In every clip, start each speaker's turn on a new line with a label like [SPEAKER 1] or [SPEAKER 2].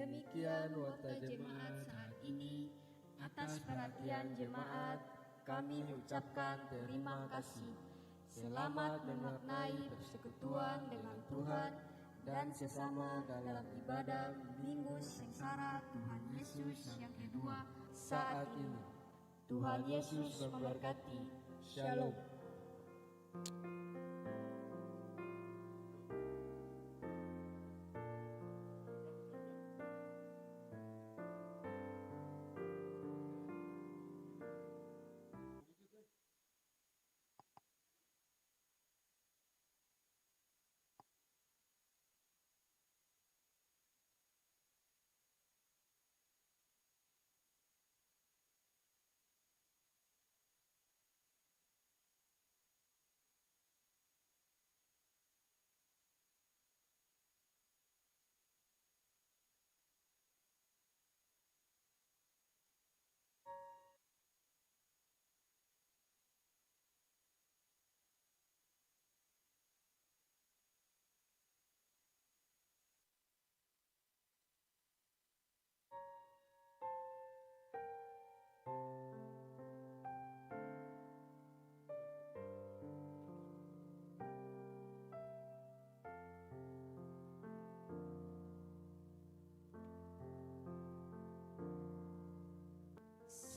[SPEAKER 1] Demikian warta jemaat saat ini. Atas perhatian jemaat, kami ucapkan terima kasih. Selamat memaknai persekutuan dengan Tuhan dan sesama dalam ibadah Minggu Sengsara Tuhan Yesus yang kedua saat ini. Tuhan Yesus memberkati. Shalom.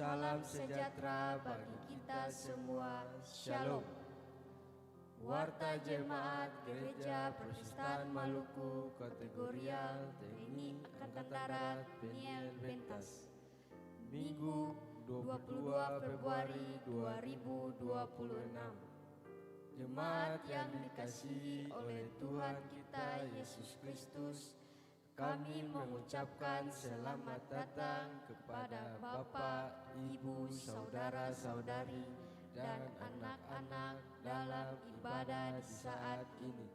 [SPEAKER 1] Salam sejahtera bagi kita semua. Shalom. Warta Jemaat Gereja Protestan Maluku Kategorial TNI Angkatan Darat Peniel Bentas, Minggu 22 Februari 2026. Jemaat yang dikasihi oleh Tuhan kita Yesus Kristus, kami mengucapkan selamat datang kepada Bapak, Ibu, saudara-saudari, dan anak-anak dalam ibadah di saat ini.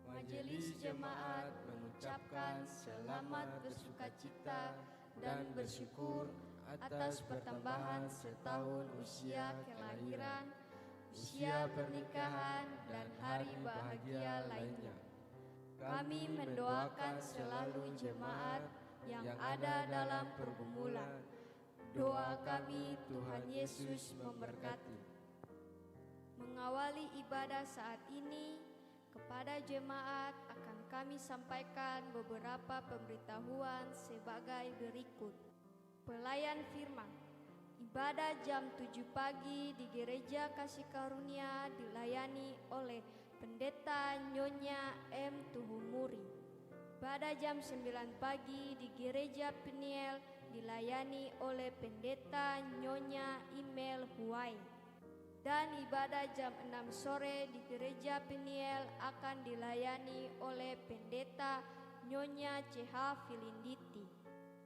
[SPEAKER 1] Majelis jemaat mengucapkan selamat bersukacita dan bersyukur atas pertambahan setahun usia kelahiran, usia pernikahan, dan hari bahagia lainnya. Kami mendoakan selalu jemaat yang ada dalam pergumulan. Doa kami Tuhan Yesus memberkati. Mengawali ibadah saat ini, kepada jemaat akan kami sampaikan beberapa pemberitahuan sebagai berikut. Pelayan firman. Ibadah jam 7 pagi di Gereja Kasih Karunia dilayani oleh Pendeta Nyonya M. Tuhumuri. Pada jam 9 pagi di Gereja Peniel dilayani oleh Pendeta Nyonya Imel Huai. Dan ibadah jam 6 sore di Gereja Peniel akan dilayani oleh Pendeta Nyonya CH Filinditi.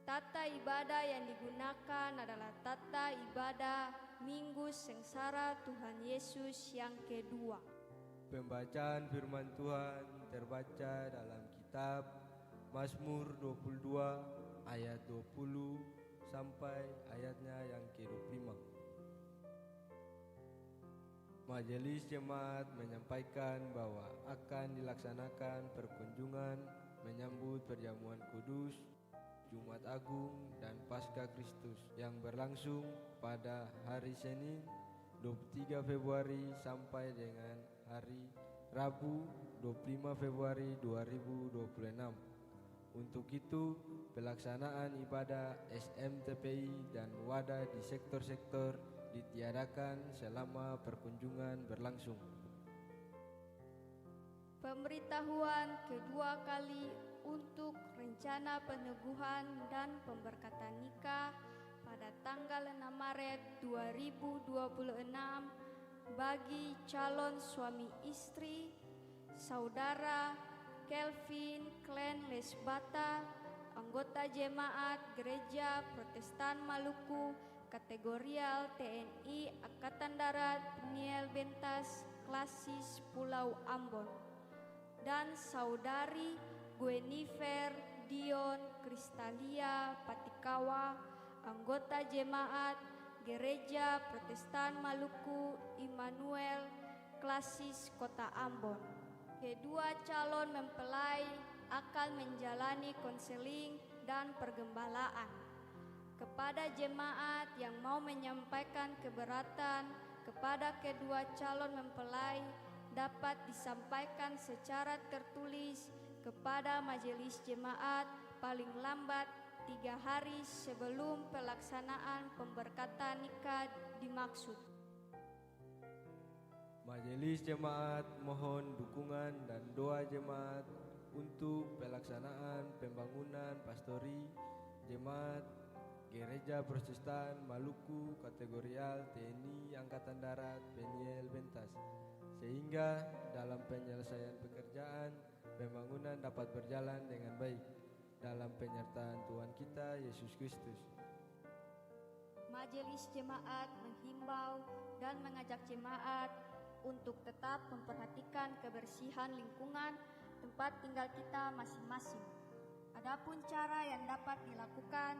[SPEAKER 1] Tata ibadah yang digunakan adalah tata ibadah Minggu Sengsara Tuhan Yesus yang kedua.
[SPEAKER 2] Pembacaan firman Tuhan terbaca dalam kitab Mazmur 22 ayat 20 sampai ayatnya yang ke-25. Majelis jemaat menyampaikan bahwa akan dilaksanakan perkunjungan menyambut perjamuan kudus, Jumat Agung dan Paskah Kristus yang berlangsung pada hari Senin 23 Februari sampai dengan hari Rabu 25 Februari 2026. Untuk itu, pelaksanaan ibadah SMTPI dan wadah di sektor-sektor ditiadakan selama perkunjungan berlangsung.
[SPEAKER 1] Pemberitahuan kedua kali untuk rencana peneguhan dan pemberkatan nikah pada tanggal 6 Maret 2026 bagi calon suami istri Saudara Kelvin Klen Lesbata, anggota jemaat Gereja Protestan Maluku Kategorial TNI Angkatan Darat Peniel Bentas, Klasis Pulau Ambon, dan Saudari Gwenifer Dion Kristalia Patikawa, anggota jemaat Gereja Protestan Maluku Immanuel, Klasis Kota Ambon. Kedua calon mempelai akan menjalani konseling dan pergembalaan. Kepada jemaat yang mau menyampaikan keberatan kepada kedua calon mempelai dapat disampaikan secara tertulis kepada majelis jemaat paling lambat 3 hari sebelum pelaksanaan pemberkatan nikah dimaksud.
[SPEAKER 2] Majelis jemaat mohon dukungan dan doa jemaat untuk pelaksanaan pembangunan pastori jemaat Gereja Protestan Maluku Kategorial TNI Angkatan Darat Peniel Bentas, sehingga dalam penyelesaian pekerjaan pembangunan dapat berjalan dengan baik dalam penyertaan Tuhan kita Yesus Kristus.
[SPEAKER 1] Majelis jemaat menghimbau dan mengajak jemaat untuk tetap memperhatikan kebersihan lingkungan tempat tinggal kita masing-masing. Adapun cara yang dapat dilakukan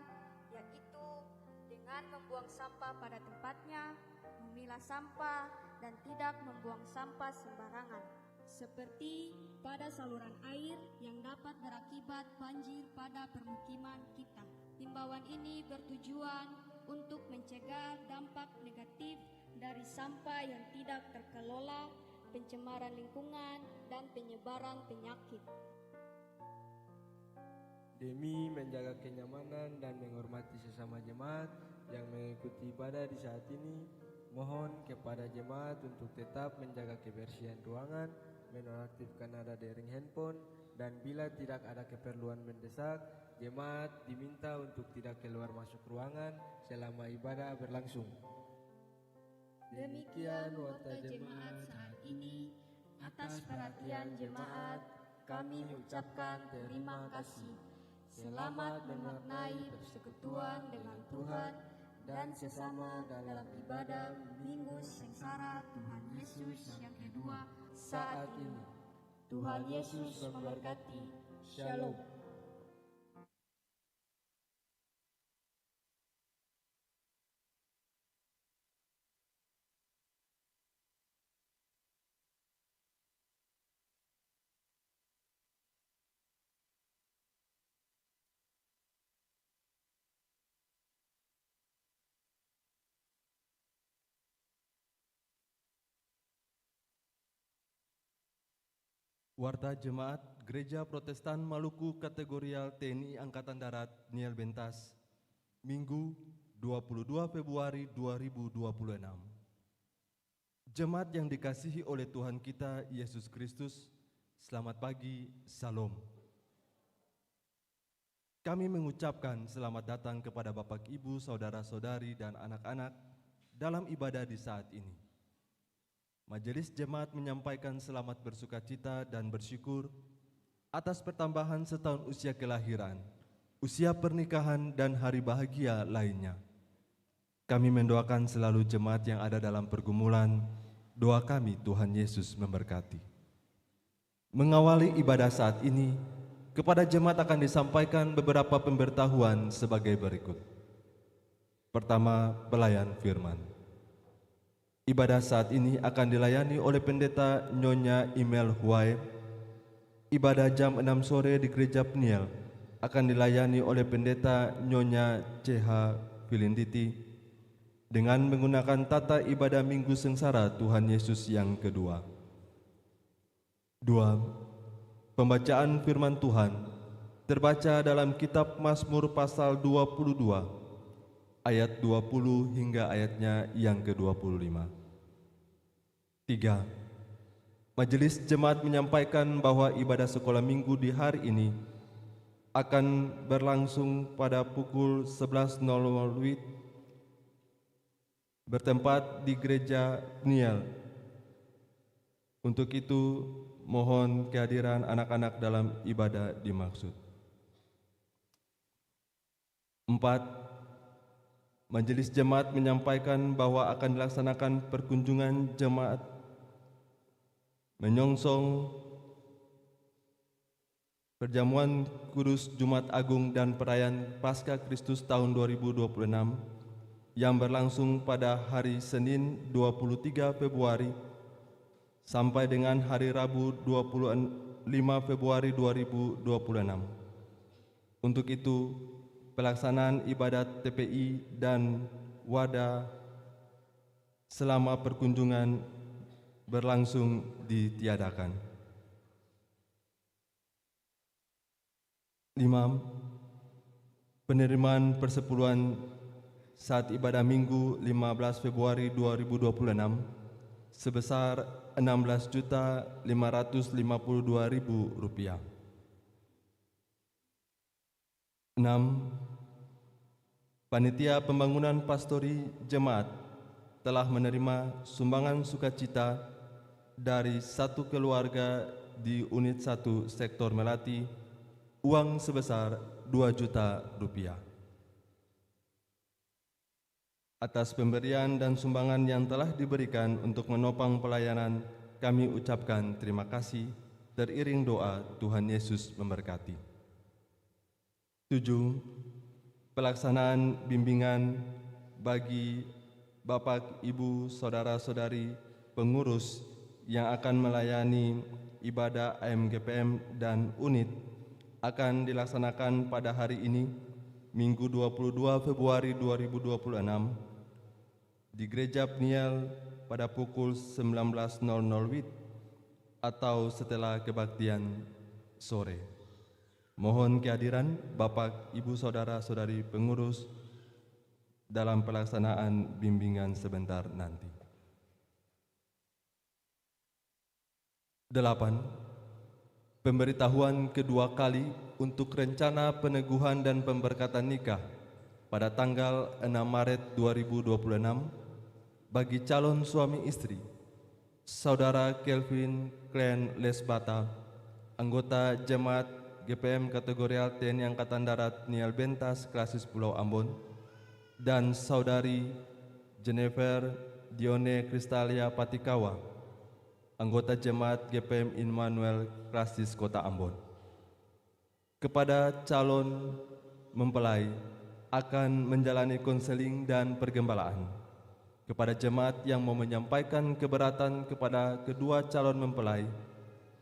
[SPEAKER 1] yaitu dengan membuang sampah pada tempatnya, memilah sampah, dan tidak membuang sampah sembarangan, seperti pada saluran air yang dapat berakibat banjir pada permukiman kita. Himbauan ini bertujuan untuk mencegah dampak negatif dari sampah yang tidak terkelola, pencemaran lingkungan, dan penyebaran penyakit.
[SPEAKER 2] Demi menjaga kenyamanan dan menghormati sesama jemaat yang mengikuti ibadah di saat ini, mohon kepada jemaat untuk tetap menjaga kebersihan ruangan, menonaktifkan nada dering handphone, dan bila tidak ada keperluan mendesak, jemaat diminta untuk tidak keluar masuk ruangan selama ibadah berlangsung.
[SPEAKER 1] Demikian nota jemaat saat ini. Atas perhatian jemaat, kami ucapkan terima kasih. Selamat memaknai persekutuan dengan Tuhan dan sesama dalam ibadah Minggu Sengsara Tuhan Yesus yang kedua saat ini. Tuhan Yesus memberkati. Shalom.
[SPEAKER 3] Warta Jemaat Gereja Protestan Maluku Kategorial TNI Angkatan Darat Niel Bentas, Minggu 22 Februari 2026. Jemaat yang dikasihi oleh Tuhan kita Yesus Kristus, selamat pagi, Salam. Kami mengucapkan selamat datang kepada Bapak, Ibu, Saudara-saudari, dan anak-anak dalam ibadah di saat ini. Majelis Jemaat menyampaikan selamat bersukacita dan bersyukur atas pertambahan setahun usia kelahiran, usia pernikahan, dan hari bahagia lainnya. Kami mendoakan selalu jemaat yang ada dalam pergumulan. Doa kami Tuhan Yesus memberkati. Mengawali ibadah saat ini, kepada jemaat akan disampaikan beberapa pemberitahuan sebagai berikut. Pertama, pelayan firman. Ibadah saat ini akan dilayani oleh Pendeta Nyonya Imel Huai. Ibadah jam 6 sore di Gereja Peniel akan dilayani oleh Pendeta Nyonya CH Filinditi dengan menggunakan tata ibadah Minggu Sengsara Tuhan Yesus yang kedua. 2. Pembacaan firman Tuhan terbaca dalam kitab Mazmur pasal 22 ayat 20 hingga ayatnya yang ke-25. 3. Majelis Jemaat menyampaikan bahwa ibadah sekolah minggu di hari ini akan berlangsung pada pukul 11.00 WIB bertempat di Gereja Peniel. Untuk itu, mohon kehadiran anak-anak dalam ibadah dimaksud. 4. Majelis Jemaat menyampaikan bahwa akan dilaksanakan perkunjungan jemaat menyongsong perjamuan kudus Jumat Agung dan perayaan Paskah Kristus tahun 2026 yang berlangsung pada hari Senin 23 Februari sampai dengan hari Rabu 25 Februari 2026. Untuk itu, pelaksanaan ibadat TPI dan wadah selama perkunjungan berlangsung ditiadakan. 5. Penerimaan persepuluhan saat ibadah Minggu 15 Februari 2026 sebesar Rp16.552.000. 6. Panitia Pembangunan Pastori Jemaat telah menerima sumbangan sukacita dari satu keluarga di unit 1 sektor Melati uang sebesar Rp2 juta. Atas pemberian dan sumbangan yang telah diberikan untuk menopang pelayanan, kami ucapkan terima kasih. Teriring doa, Tuhan Yesus memberkati. 7. Pelaksanaan bimbingan bagi Bapak, Ibu, Saudara-saudari, pengurus yang akan melayani ibadah AMGPM dan unit akan dilaksanakan pada hari ini, Minggu 22 Februari 2026, di Gereja Peniel pada pukul 19.00 WIB atau setelah kebaktian sore. Mohon kehadiran Bapak, Ibu, Saudara-saudari pengurus dalam pelaksanaan bimbingan sebentar nanti. 8. Pemberitahuan kedua kali untuk rencana peneguhan dan pemberkatan nikah pada tanggal 6 Maret 2026 bagi calon suami istri, Saudara Kelvin Klen Lesbata, anggota Jemaat GPM Kategorial TNI Angkatan Darat Niel Bentas, Klasis Pulau Ambon, dan Saudari Jennifer Dione Kristalia Patikawa, anggota Jemaat GPM Immanuel Klasis Kota Ambon. Kepada calon mempelai akan menjalani konseling dan pergembalaan. Kepada jemaat yang mau menyampaikan keberatan kepada kedua calon mempelai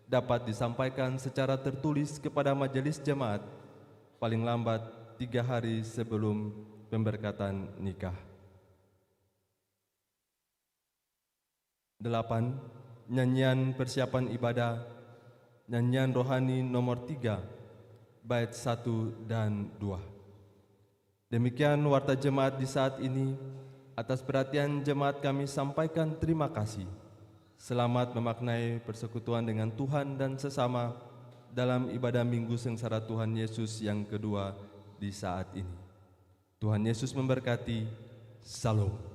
[SPEAKER 3] dapat disampaikan secara tertulis kepada majelis jemaat paling lambat 3 hari sebelum pemberkatan nikah. 8. Nyanyian persiapan ibadah, nyanyian rohani nomor 3, bait 1 dan 2. Demikian warta jemaat di saat ini. Atas perhatian jemaat kami sampaikan terima kasih. Selamat memaknai persekutuan dengan Tuhan dan sesama dalam ibadah Minggu Sengsara Tuhan Yesus yang kedua di saat ini. Tuhan Yesus memberkati. Salam.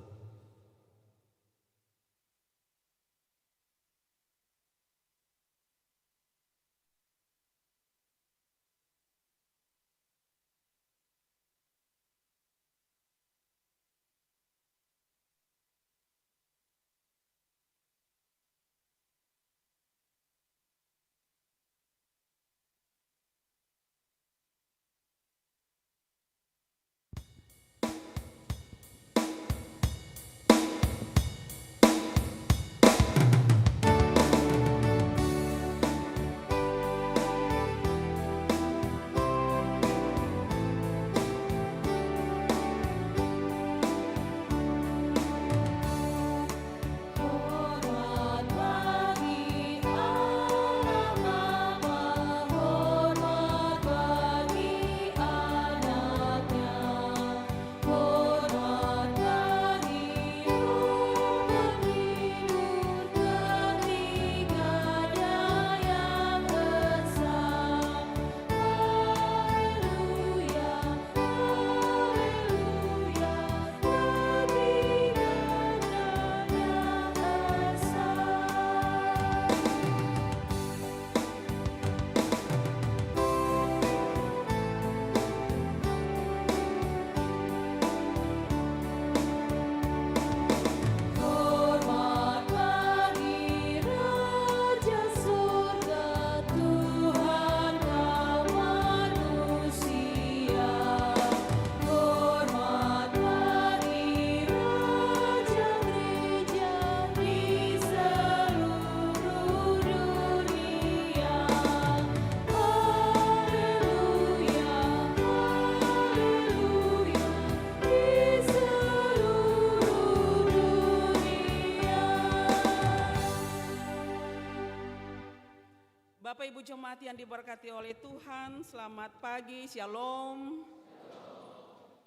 [SPEAKER 4] jemaat yang diberkati oleh Tuhan, selamat pagi, shalom.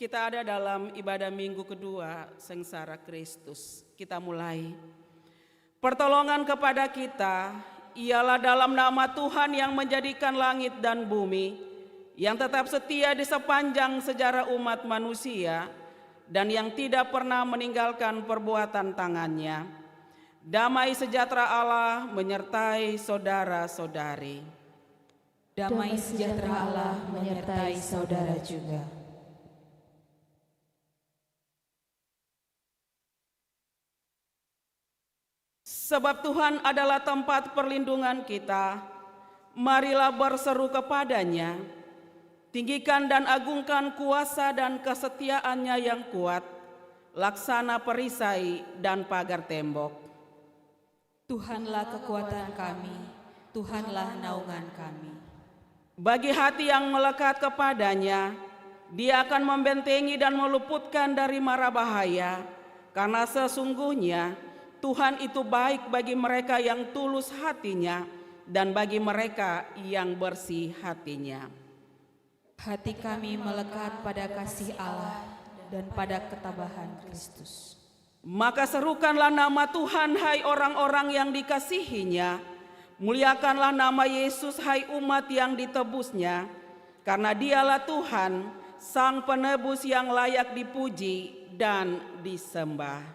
[SPEAKER 4] Kita ada dalam ibadah minggu kedua Sengsara Kristus. Kita mulai. Pertolongan kepada kita ialah dalam nama Tuhan yang menjadikan langit dan bumi, yang tetap setia di sepanjang sejarah umat manusia, dan yang tidak pernah meninggalkan perbuatan tangannya. Damai sejahtera Allah menyertai saudara-saudari.
[SPEAKER 5] Damai sejahtera Allah menyertai saudara juga.
[SPEAKER 4] Sebab Tuhan adalah tempat perlindungan kita, marilah berseru kepadanya. Tinggikan dan agungkan kuasa dan kesetiaannya yang kuat, laksana perisai dan pagar tembok.
[SPEAKER 5] Tuhanlah kekuatan kami, Tuhanlah naungan kami.
[SPEAKER 4] Bagi hati yang melekat kepadanya, Dia akan membentengi dan meluputkan dari mara bahaya, karena sesungguhnya Tuhan itu baik bagi mereka yang tulus hatinya dan bagi mereka yang bersih hatinya.
[SPEAKER 5] Hati kami melekat pada kasih Allah dan pada ketabahan Kristus.
[SPEAKER 4] Maka serukanlah nama Tuhan, hai orang-orang yang dikasihinya. Muliakanlah nama Yesus, hai umat yang ditebusnya. Karena Dialah Tuhan, Sang Penebus yang layak dipuji dan disembah.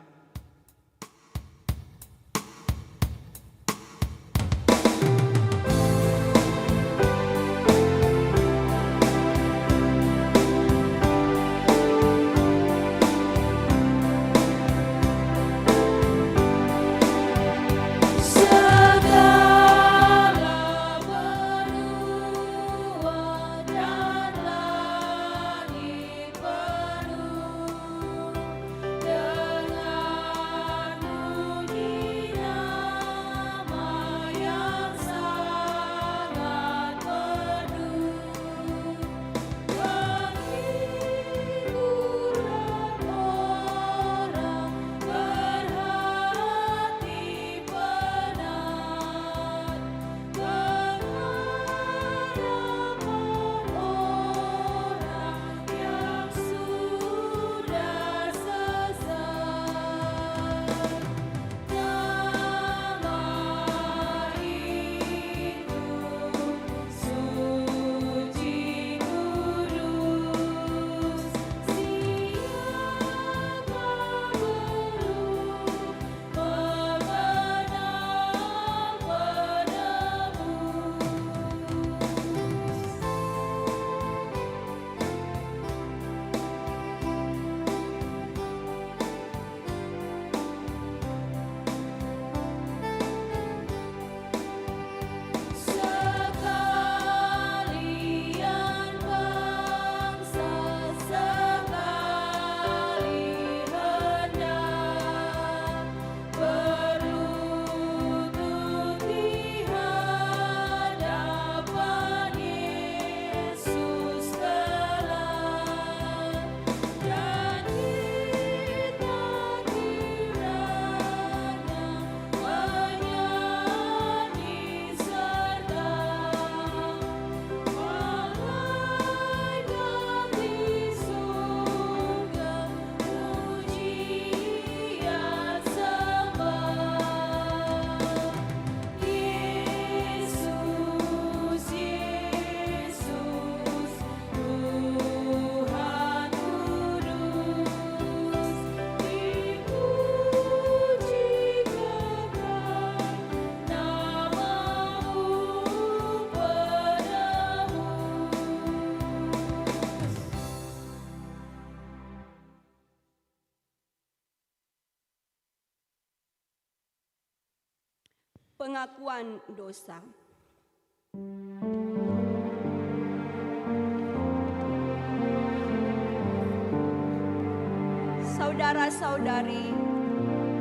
[SPEAKER 6] Pengakuan dosa. Saudara-saudari,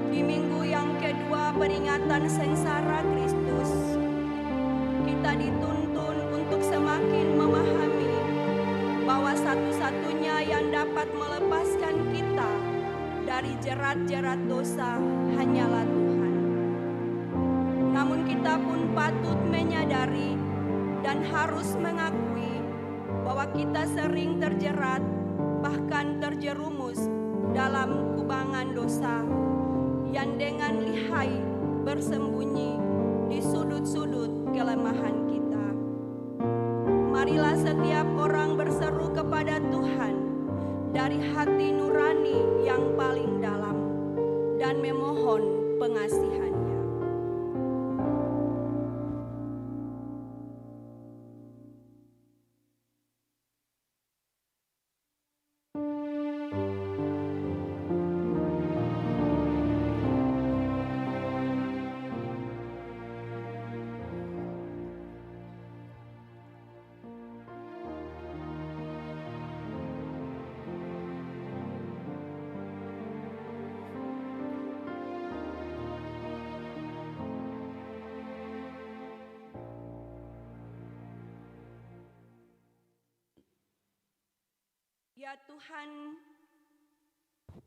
[SPEAKER 6] di minggu yang kedua peringatan sengsara Kristus, kita dituntun untuk semakin memahami bahwa satu-satunya yang dapat melepaskan kita dari jerat-jerat dosa hanyalah Tuhan. Namun kita pun patut menyadari dan harus mengakui bahwa kita sering terjerat, bahkan terjerumus dalam kubangan dosa yang dengan lihai bersembunyi di sudut-sudut kelemahan kita. Marilah setiap orang berseru kepada Tuhan dari hati nurani yang paling dalam dan memohon pengasihan-Nya. Ya Tuhan,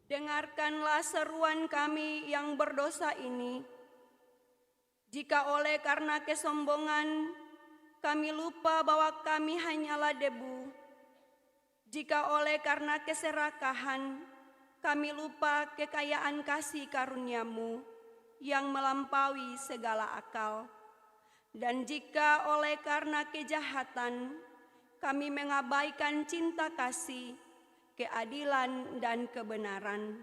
[SPEAKER 6] dengarkanlah seruan kami yang berdosa ini. Jika oleh karena kesombongan kami lupa bahwa kami hanyalah debu, jika oleh karena keserakahan kami lupa kekayaan kasih karunia-Mu yang melampaui segala akal, dan jika oleh karena kejahatan kami mengabaikan cinta kasih, keadilan dan kebenaran,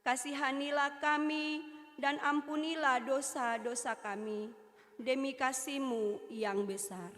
[SPEAKER 6] kasihanilah kami dan ampunilah dosa-dosa kami demi kasih-Mu yang besar.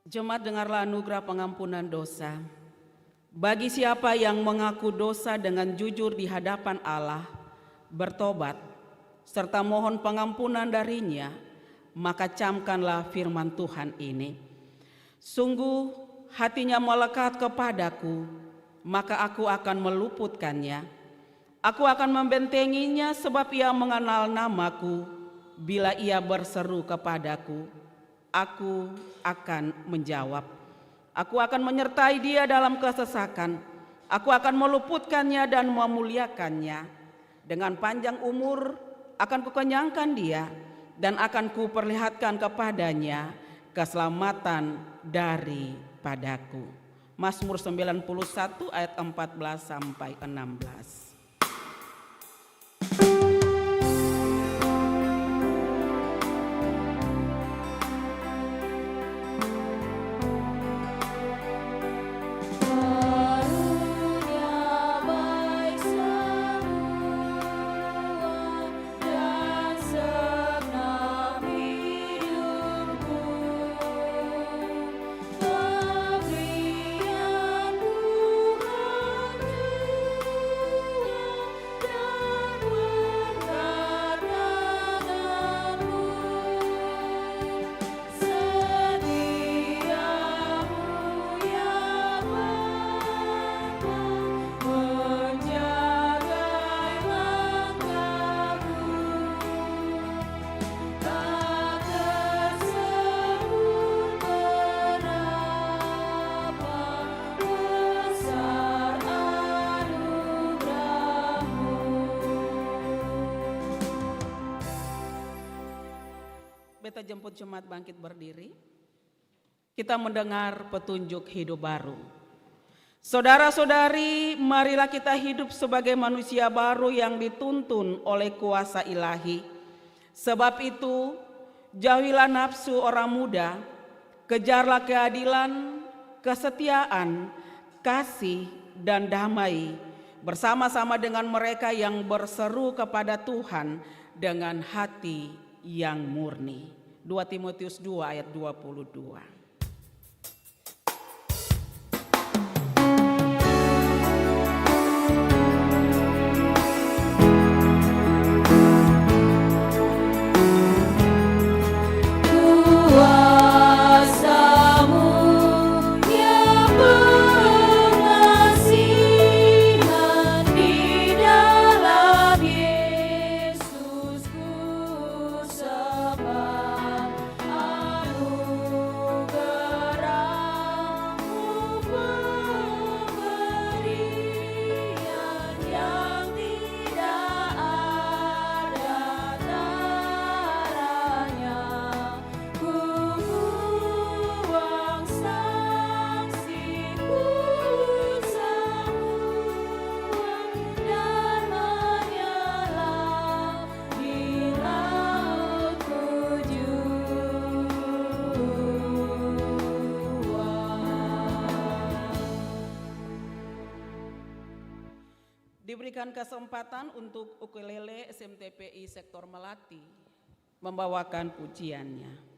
[SPEAKER 4] Jemaat, dengarlah anugerah pengampunan dosa. Bagi siapa yang mengaku dosa dengan jujur di hadapan Allah, bertobat, serta mohon pengampunan darinya, maka camkanlah firman Tuhan ini. Sungguh hatinya melekat kepadaku, maka aku akan meluputkannya. Aku akan membentenginya sebab ia mengenal namaku. Bila ia berseru kepadaku, aku akan menjawab. Aku akan menyertai dia dalam kesesakan. Aku akan meluputkannya dan memuliakannya. Dengan panjang umur akan kukenyangkan dia, dan akan kuperlihatkan kepadanya keselamatan daripadaku. Mazmur 91 ayat 14 sampai 16. Beta jemput jemaat bangkit berdiri. Kita mendengar petunjuk hidup baru. Saudara-saudari, marilah kita hidup sebagai manusia baru yang dituntun oleh kuasa ilahi. Sebab itu, jauhilah nafsu orang muda, kejarlah keadilan, kesetiaan, kasih, dan damai, bersama-sama dengan mereka yang berseru kepada Tuhan dengan hati yang murni. 2 Timotius 2 ayat 22. Diberikan kesempatan untuk ukulele SMTPI Sektor Melati membawakan pujiannya.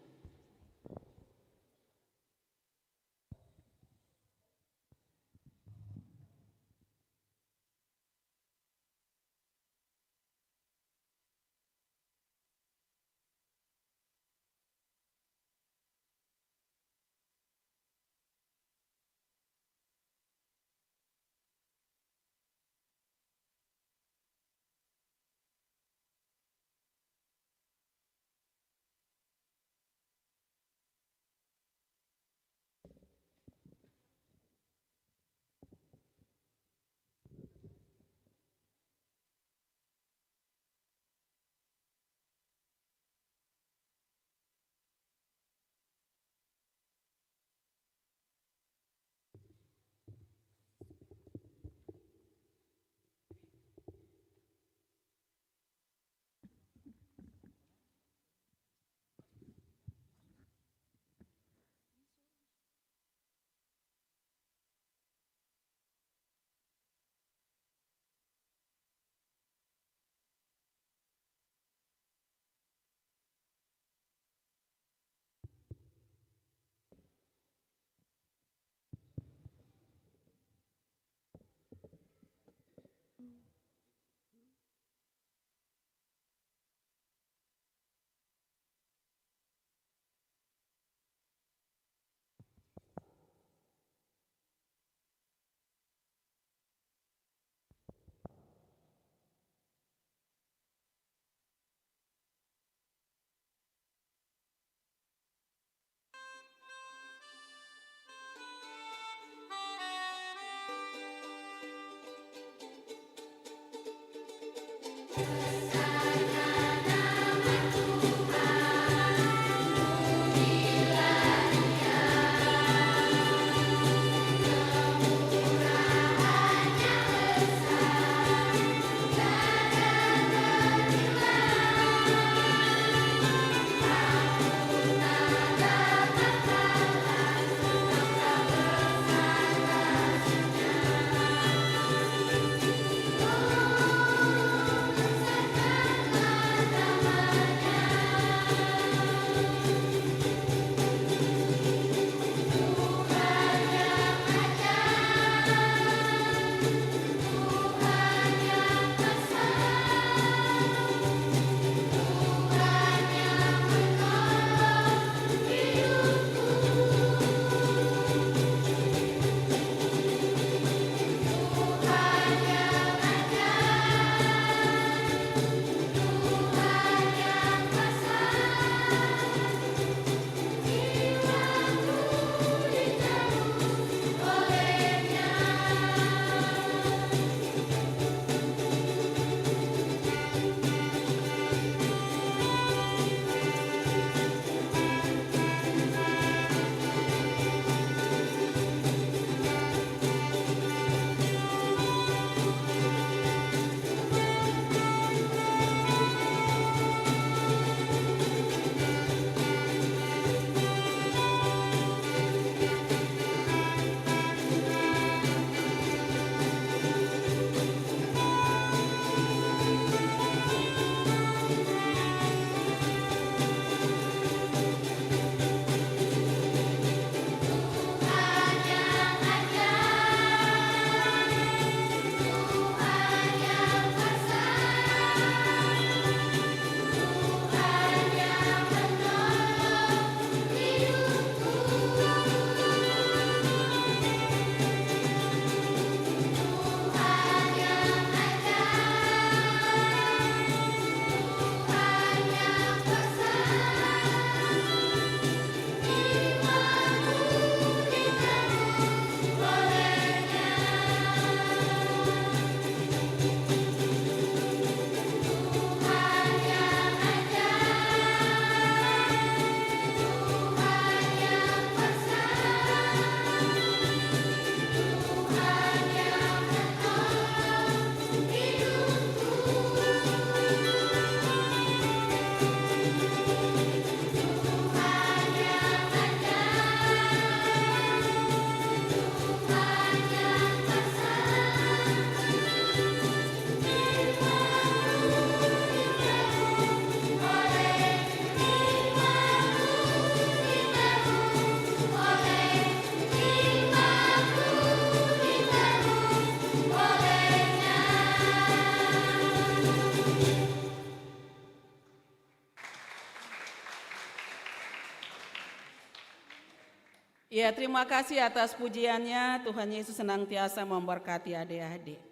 [SPEAKER 4] Ya, terima kasih atas pujiannya. Tuhan Yesus senantiasa memberkati adik-adik.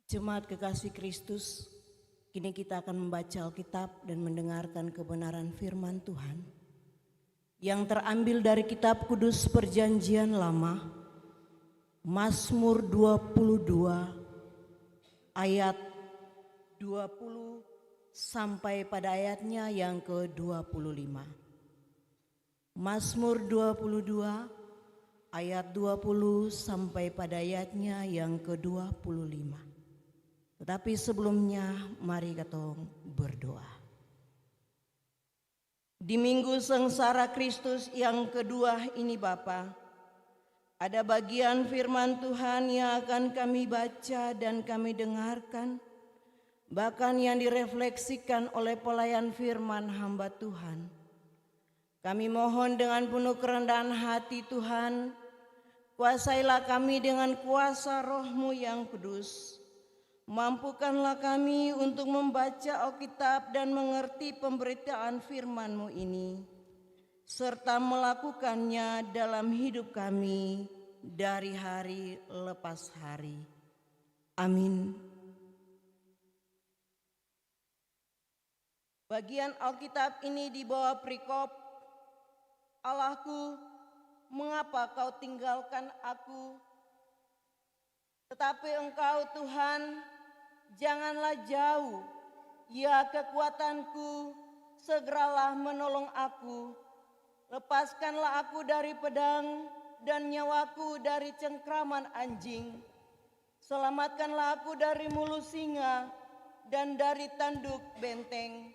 [SPEAKER 7] Jemaat kekasih Kristus, kini kita akan membaca Alkitab dan mendengarkan kebenaran firman Tuhan yang terambil dari kitab Kudus Perjanjian Lama, Mazmur 22 ayat 20 sampai pada ayatnya yang ke-25. Mazmur 22 ayat 20 sampai pada ayatnya yang ke-25. Tetapi sebelumnya mari kita berdoa. Di minggu sengsara Kristus yang kedua ini Bapa, ada bagian firman Tuhan yang akan kami baca dan kami dengarkan, bahkan yang direfleksikan oleh pelayan firman hamba Tuhan. Kami mohon dengan penuh kerendahan hati Tuhan, kuasailah kami dengan kuasa Roh-Mu yang kudus. Mampukanlah kami untuk membaca Alkitab dan mengerti pemberitaan firman-Mu ini, serta melakukannya dalam hidup kami dari hari lepas hari. Amin. Bagian Alkitab ini di bawah perikop, Allahku, mengapa kau tinggalkan aku? Tetapi Engkau Tuhan, janganlah jauh, ya kekuatanku, segeralah menolong aku. Lepaskanlah aku dari pedang dan nyawaku dari cengkraman anjing. Selamatkanlah aku dari mulut singa dan dari tanduk benteng.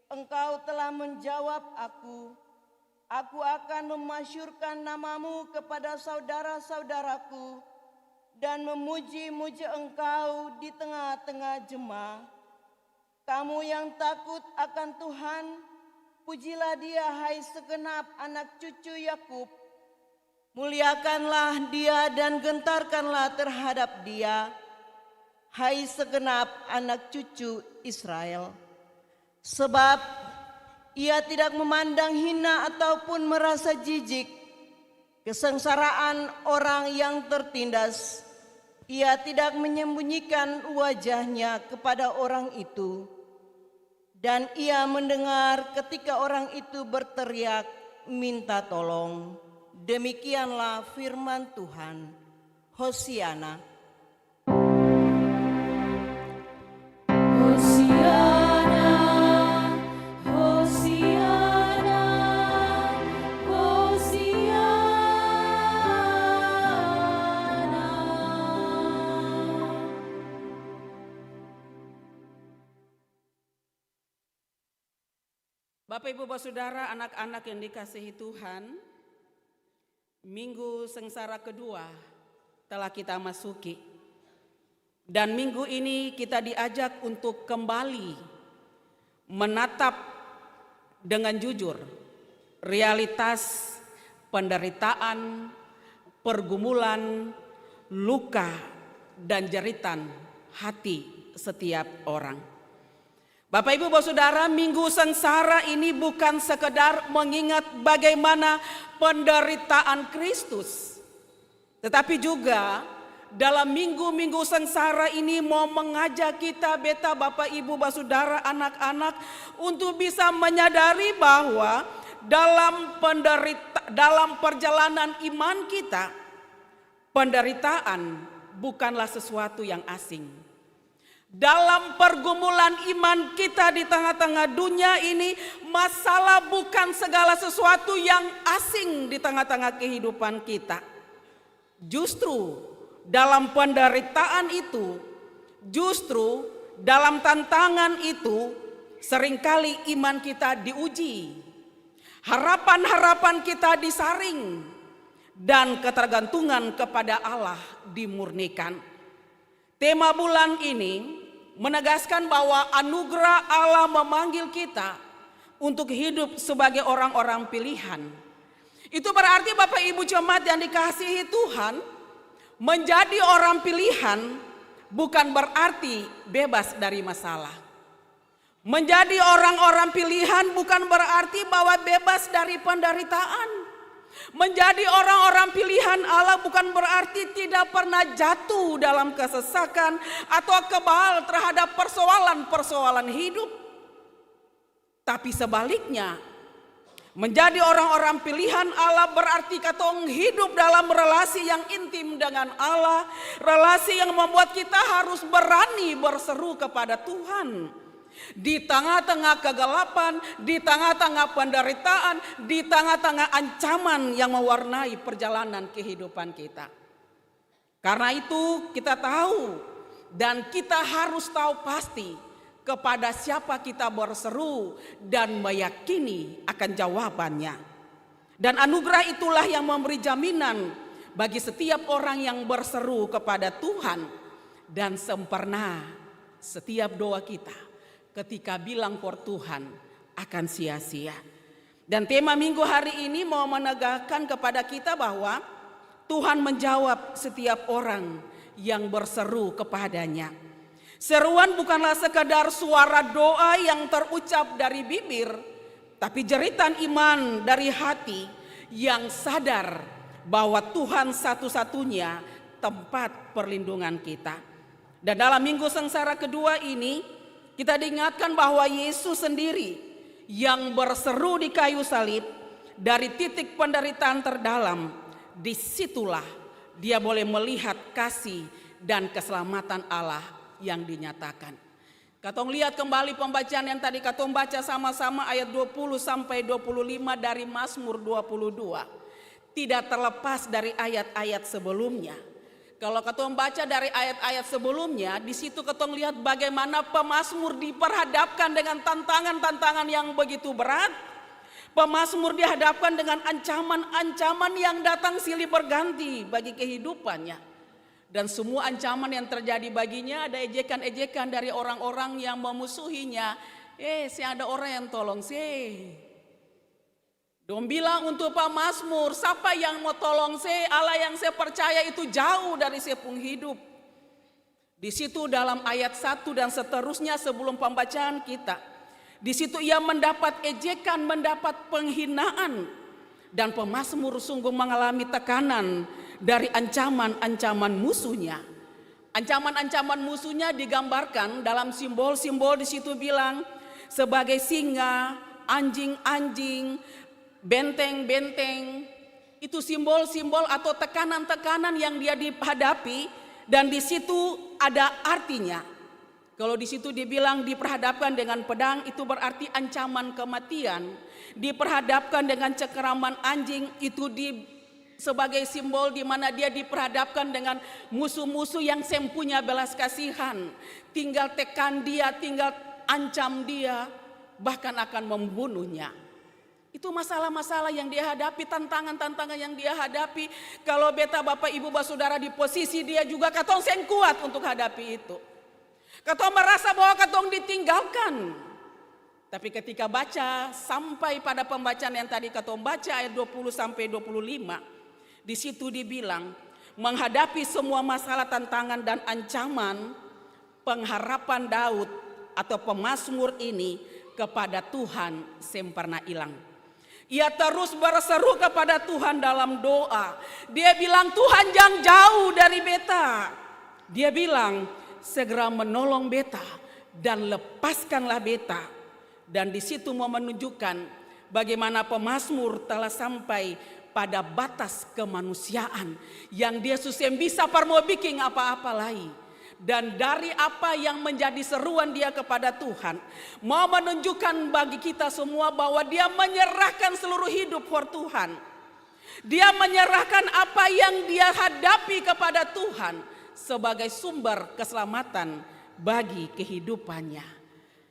[SPEAKER 7] Engkau telah menjawab aku. Aku akan memasyurkan namamu kepada saudara-saudaraku dan memuji-muji Engkau di tengah-tengah jemaah. Kamu yang takut akan Tuhan, pujilah Dia hai segenap anak cucu Yakub. Muliakanlah Dia dan gentarkanlah terhadap Dia, hai segenap anak cucu Israel. Sebab Ia tidak memandang hina ataupun merasa jijik kesengsaraan orang yang tertindas. Ia tidak menyembunyikan wajahnya kepada orang itu, dan Ia mendengar ketika orang itu berteriak minta tolong. Demikianlah firman Tuhan. Hosiana.
[SPEAKER 4] Bapak Ibu Saudara, anak-anak yang dikasihi Tuhan, minggu sengsara kedua telah kita masuki. Dan minggu ini kita diajak untuk kembali menatap dengan jujur realitas penderitaan, pergumulan, luka, dan jeritan hati setiap orang. Bapak Ibu Saudara, minggu sengsara ini bukan sekedar mengingat bagaimana penderitaan Kristus, tetapi juga dalam minggu-minggu sengsara ini mau mengajak kita beta Bapak Ibu Saudara, anak-anak untuk bisa menyadari bahwa dalam perjalanan iman kita, penderitaan bukanlah sesuatu yang asing. Dalam pergumulan iman kita di tengah-tengah dunia ini, masalah bukan segala sesuatu yang asing di tengah-tengah kehidupan kita. Justru dalam penderitaan itu, justru dalam tantangan itu, seringkali iman kita diuji. Harapan-harapan kita disaring. dan ketergantungan kepada Allah dimurnikan. Tema bulan ini menegaskan bahwa anugerah Allah memanggil kita untuk hidup sebagai orang-orang pilihan. Itu berarti Bapak Ibu jemaat yang dikasihi Tuhan, menjadi orang pilihan bukan berarti bebas dari masalah. Menjadi orang-orang pilihan bukan berarti bahwa bebas dari penderitaan. Menjadi orang-orang pilihan Allah bukan berarti tidak pernah jatuh dalam kesesakan atau kebal terhadap persoalan-persoalan hidup. Tapi sebaliknya, menjadi orang-orang pilihan Allah berarti katong hidup dalam relasi yang intim dengan Allah. Relasi yang membuat kita harus berani berseru kepada Tuhan. Di tengah-tengah kegelapan, di tengah-tengah penderitaan, di tengah-tengah ancaman yang mewarnai perjalanan kehidupan kita. Karena itu kita tahu dan kita harus tahu pasti kepada siapa kita berseru dan meyakini akan jawabannya. Dan anugerah itulah yang memberi jaminan bagi setiap orang yang berseru kepada Tuhan dan sempurna setiap doa kita ketika bilang for Tuhan akan sia-sia. Dan tema minggu hari ini mau menegakkan kepada kita bahwa Tuhan menjawab setiap orang yang berseru kepadanya. Seruan bukanlah sekadar suara doa yang terucap dari bibir, tapi jeritan iman dari hati yang sadar bahwa Tuhan satu-satunya tempat perlindungan kita. Dan dalam minggu sengsara kedua ini, kita diingatkan bahwa Yesus sendiri yang berseru di kayu salib dari titik penderitaan terdalam, disitulah dia boleh melihat kasih dan keselamatan Allah yang dinyatakan. Katong lihat kembali pembacaan yang tadi katong baca sama-sama ayat 20 sampai 25 dari Mazmur 22. Tidak terlepas dari ayat-ayat sebelumnya. Kalau katong baca dari ayat-ayat sebelumnya, di situ katong lihat bagaimana pemazmur diperhadapkan dengan tantangan-tantangan yang begitu berat. Pemazmur dihadapkan dengan ancaman-ancaman yang datang silih berganti bagi kehidupannya. Dan semua ancaman yang terjadi baginya ada ejekan-ejekan dari orang-orang yang memusuhinya. Saya ada orang yang tolong saya. Dong bilang untuk pemazmur, siapa yang mau tolong saya? Allah yang saya percaya itu jauh dari saya pun hidup. Di situ dalam ayat 1 dan seterusnya sebelum pembacaan kita, di situ ia mendapat ejekan, mendapat penghinaan, dan pemazmur sungguh mengalami tekanan dari ancaman-ancaman musuhnya. Ancaman-ancaman musuhnya digambarkan dalam simbol-simbol. Di situ bilang sebagai singa, anjing-anjing, benteng-benteng. Itu simbol-simbol atau tekanan-tekanan yang dia dihadapi, dan di situ ada artinya. Kalau di situ dibilang diperhadapkan dengan pedang, itu berarti ancaman kematian. Diperhadapkan dengan cengkeraman anjing, itu sebagai simbol di mana dia diperhadapkan dengan musuh-musuh yang sempunya belas kasihan. Tinggal tekan dia, tinggal ancam dia, bahkan akan membunuhnya. Itu masalah-masalah yang dia hadapi, tantangan-tantangan yang dia hadapi. Kalau beta Bapak Ibu Saudara di posisi dia juga, katong seng kuat untuk hadapi itu. Katong merasa bahwa katong ditinggalkan. Tapi ketika baca sampai pada pembacaan yang tadi katong baca ayat 20 sampai 25, di situ dibilang menghadapi semua masalah, tantangan dan ancaman, pengharapan Daud atau pemazmur ini kepada Tuhan sempurna hilang. Ia terus berseru kepada Tuhan dalam doa. Dia bilang, Tuhan jangan jauh dari beta. Dia bilang, segera menolong beta dan lepaskanlah beta. Dan di situ mau menunjukkan bagaimana pemazmur telah sampai pada batas kemanusiaan yang dia susah bisa mau bikin apa-apa lagi. Dan dari apa yang menjadi seruan dia kepada Tuhan, mau menunjukkan bagi kita semua bahwa dia menyerahkan seluruh hidup for Tuhan. Dia menyerahkan apa yang dia hadapi kepada Tuhan sebagai sumber keselamatan bagi kehidupannya.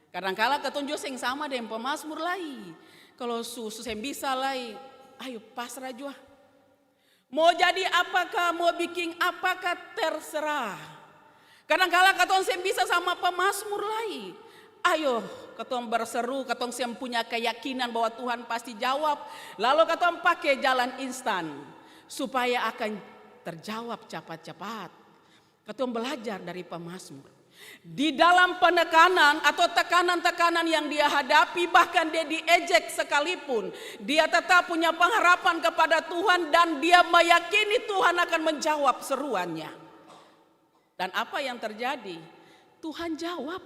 [SPEAKER 4] Kadang-kala ketunjuk yang sama dengan pemazmur lain. Kalau susah bisa lain, ayo pasrah jua. Mau jadi apakah, mau bikin apakah terserah. Kadang-kala katong sem bisa sama pemazmur lain. Ayo katong berseru, katong sem punya keyakinan bahwa Tuhan pasti jawab. Lalu katong pakai jalan instan supaya akan terjawab cepat-cepat. Katong belajar dari pemazmur. Di dalam penekanan atau tekanan-tekanan yang dia hadapi, bahkan dia diejek sekalipun, dia tetap punya pengharapan kepada Tuhan dan dia meyakini Tuhan akan menjawab seruannya. Dan apa yang terjadi? Tuhan jawab.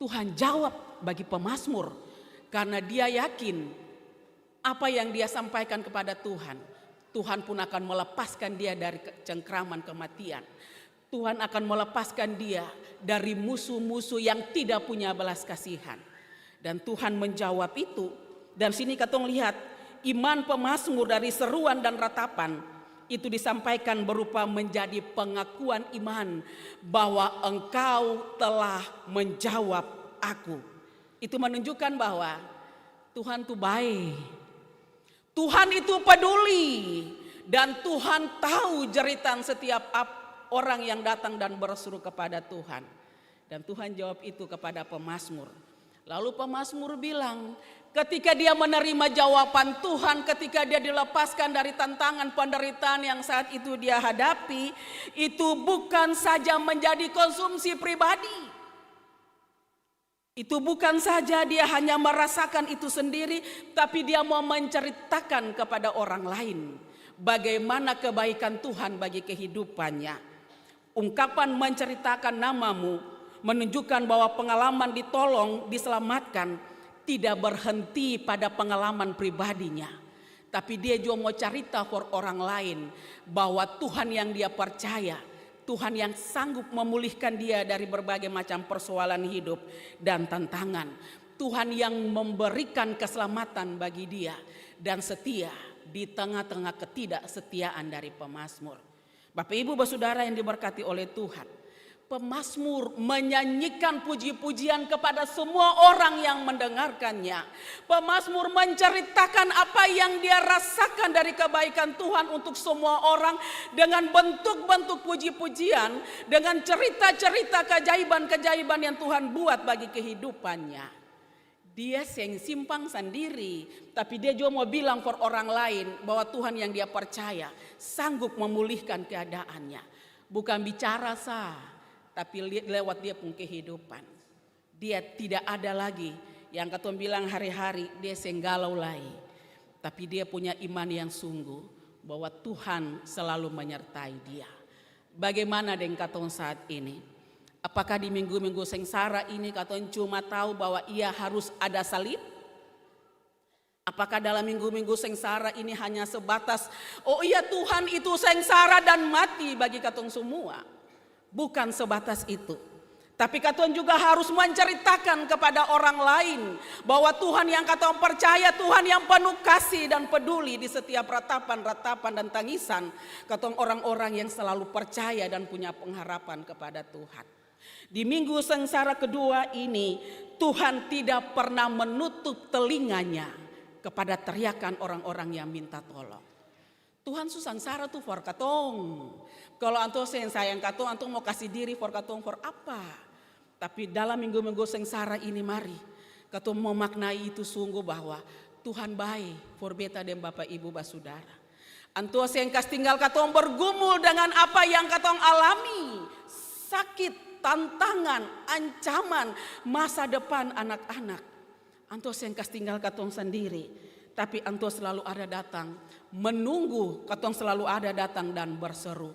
[SPEAKER 4] Tuhan jawab bagi pemazmur karena dia yakin apa yang dia sampaikan kepada Tuhan. Tuhan pun akan melepaskan dia dari cengkraman kematian. Tuhan akan melepaskan dia dari musuh-musuh yang tidak punya belas kasihan. Dan Tuhan menjawab itu. Dan sini katong lihat iman pemazmur dari seruan dan ratapan itu disampaikan berupa menjadi pengakuan iman bahwa engkau telah menjawab aku. Itu menunjukkan bahwa Tuhan itu baik. Tuhan itu peduli. Dan Tuhan tahu jeritan setiap orang yang datang dan berseru kepada Tuhan. Dan Tuhan jawab itu kepada pemazmur. Lalu pemazmur bilang, ketika dia menerima jawaban Tuhan, ketika dia dilepaskan dari tantangan penderitaan yang saat itu dia hadapi, itu bukan saja menjadi konsumsi pribadi. Itu bukan saja dia hanya merasakan itu sendiri, tapi dia mau menceritakan kepada orang lain bagaimana kebaikan Tuhan bagi kehidupannya. Ungkapan menceritakan namamu menunjukkan bahwa pengalaman ditolong, diselamatkan tidak berhenti pada pengalaman pribadinya. Tapi dia juga mau cerita for orang lain bahwa Tuhan yang dia percaya, Tuhan yang sanggup memulihkan dia dari berbagai macam persoalan hidup dan tantangan. Tuhan yang memberikan keselamatan bagi dia dan setia di tengah-tengah ketidaksetiaan dari pemazmur. Bapak Ibu Saudara yang diberkati oleh Tuhan, pemazmur menyanyikan puji-pujian kepada semua orang yang mendengarkannya. Pemazmur menceritakan apa yang dia rasakan dari kebaikan Tuhan untuk semua orang dengan bentuk-bentuk puji-pujian, dengan cerita-cerita keajaiban-keajaiban yang Tuhan buat bagi kehidupannya. Dia yang simpang sendiri, tapi dia juga mau bilang for orang lain bahwa Tuhan yang dia percaya sanggup memulihkan keadaannya. Bukan bicara sah, tapi lewat dia pun kehidupan. Dia tidak ada lagi yang katong bilang hari-hari dia senggalau lagi. Tapi dia punya iman yang sungguh bahwa Tuhan selalu menyertai dia. Bagaimana dengan katong saat ini? Apakah di minggu-minggu sengsara ini katong cuma tahu bahwa ia harus ada salib? Apakah dalam minggu-minggu sengsara ini hanya sebatas, oh iya Tuhan itu sengsara dan mati bagi katong semua? Bukan sebatas itu. Tapi katong juga harus menceritakan kepada orang lain bahwa Tuhan yang katong percaya, Tuhan yang penuh kasih dan peduli di setiap ratapan-ratapan dan tangisan katong orang-orang yang selalu percaya dan punya pengharapan kepada Tuhan. Di minggu sengsara kedua ini Tuhan tidak pernah menutup telinganya kepada teriakan orang-orang yang minta tolong. Tuhan susangsara tuh for katong. Kalau antum sayang katong, antum mau kasih diri for katong for apa? Tapi dalam minggu-minggu sengsara ini mari katong mau maknai itu sungguh bahwa Tuhan baik for beta dan Bapak Ibu Saudara. Antum yang kas tinggal katong bergumul dengan apa yang katong alami, sakit, tantangan, ancaman, masa depan anak-anak. Antum yang kas tinggal katong sendiri, tapi antum selalu ada datang, menunggu katong selalu ada datang dan berseru.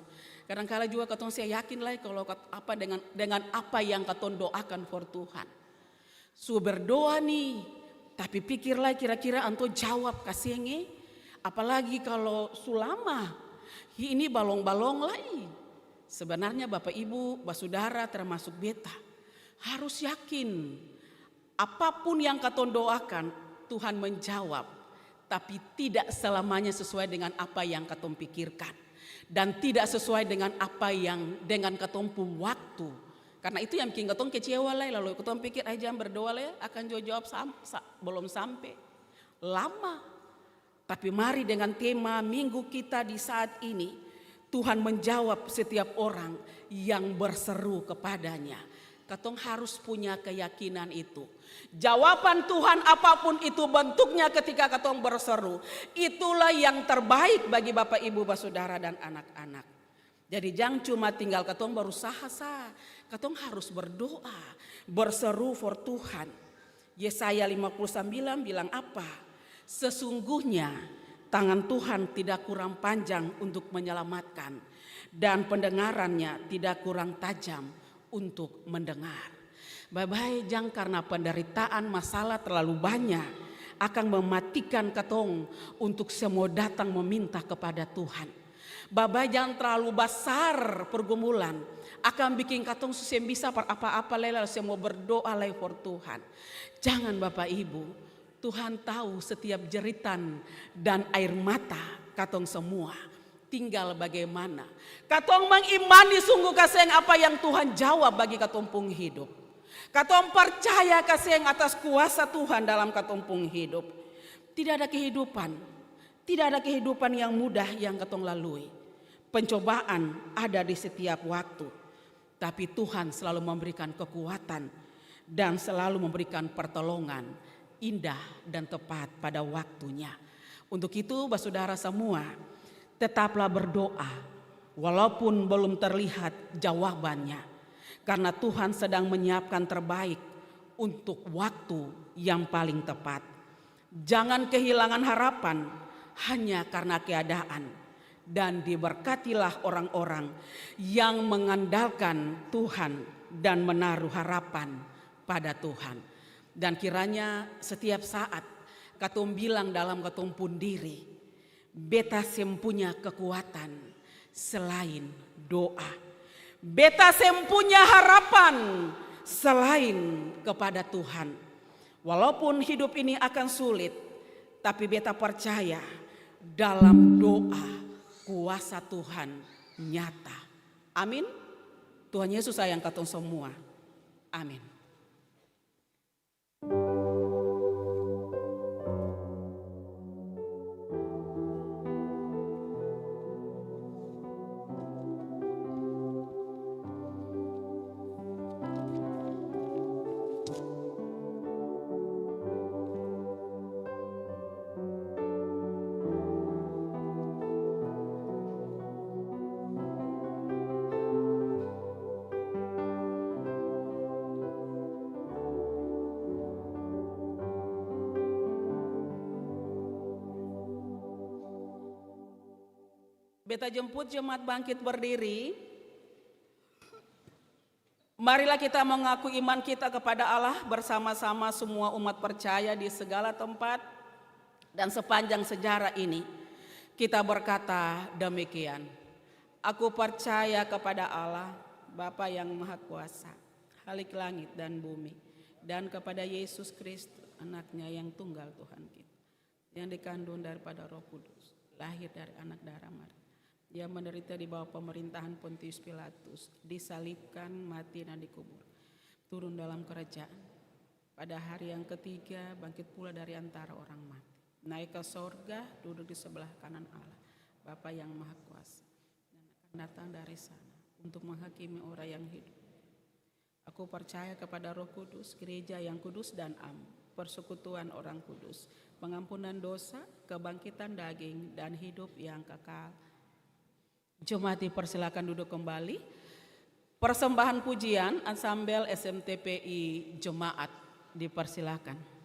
[SPEAKER 4] Kadang-kala juga katong saya yakin lah kalau apa dengan apa yang katong doakan for Tuhan. Su berdoa nih, tapi pikirlah kira-kira antum jawab kasihnya. Apalagi kalau sulama, ini balong-balong lain. Sebenarnya Bapak Ibu, Saudara termasuk beta harus yakin apapun yang katong doakan Tuhan menjawab, tapi tidak selamanya sesuai dengan apa yang katong pikirkan dan tidak sesuai dengan apa yang dengan katong pun waktu. Karena itu yang bikin katong kecewa lah, lalu katong pikir aja berdoa lah akan jawab belum sampai lama. Tapi mari dengan tema minggu kita di saat ini, Tuhan menjawab setiap orang yang berseru kepadanya. Katong harus punya keyakinan itu. Jawaban Tuhan apapun itu bentuknya ketika katong berseru, itulah yang terbaik bagi Bapak Ibu, Saudara dan anak-anak. Jadi jangan cuma tinggal katong berusaha sah. Katong harus berdoa, berseru for Tuhan. Yesaya 59 bilang apa? Sesungguhnya tangan Tuhan tidak kurang panjang untuk menyelamatkan, dan pendengarannya tidak kurang tajam untuk mendengar. Baik-baik, jangan karena penderitaan masalah terlalu banyak akan mematikan katong untuk semua datang meminta kepada Tuhan. Baik-baik, jangan terlalu besar pergumulan akan bikin katong susah bisa apa-apa lalu semua berdoa lagi for Tuhan. Jangan Bapak Ibu, Tuhan tahu setiap jeritan dan air mata katong semua. Tinggal bagaimana katong mengimani sungguh kasih apa yang Tuhan jawab bagi katong pung hidup. Katong percaya kasih atas kuasa Tuhan dalam katong pung hidup. Tidak ada kehidupan yang mudah yang katong lalui. Pencobaan ada di setiap waktu, tapi Tuhan selalu memberikan kekuatan dan selalu memberikan pertolongan indah dan tepat pada waktunya. Untuk itu, saudara semua, tetaplah berdoa walaupun belum terlihat jawabannya, karena Tuhan sedang menyiapkan terbaik untuk waktu yang paling tepat. Jangan kehilangan harapan hanya karena keadaan, dan diberkatilah orang-orang yang mengandalkan Tuhan dan menaruh harapan pada Tuhan. Dan kiranya setiap saat katong bilang dalam katong pun diri, beta sempunya kekuatan selain doa. Beta sempunya harapan selain kepada Tuhan. Walaupun hidup ini akan sulit, tapi beta percaya dalam doa kuasa Tuhan nyata. Amin. Tuhan Yesus sayang katong semua. Amin. Beta jemput jemaat bangkit berdiri. Marilah kita mengaku iman kita kepada Allah bersama-sama semua umat percaya di segala tempat dan sepanjang sejarah ini. Kita berkata demikian. Aku percaya kepada Allah, Bapa yang Maha Kuasa, Khalik langit dan bumi, dan kepada Yesus Kristus, anaknya yang tunggal Tuhan kita, yang dikandung daripada Roh Kudus, lahir dari anak darah Maria. Dia menderita di bawah pemerintahan Pontius Pilatus, disalibkan, mati dan dikubur. Turun dalam kerajaan. Pada hari yang ketiga bangkit pula dari antara orang mati. Naik ke sorga, duduk di sebelah kanan Allah, Bapa yang Maha Kuasa. Dan akan datang dari sana untuk menghakimi orang yang hidup. Aku percaya kepada Roh Kudus, gereja yang kudus dan am, persekutuan orang kudus, pengampunan dosa, kebangkitan daging, dan hidup yang kekal. Jemaat dipersilakan duduk kembali. Persembahan pujian Ansambel SMTPI Jemaat dipersilakan.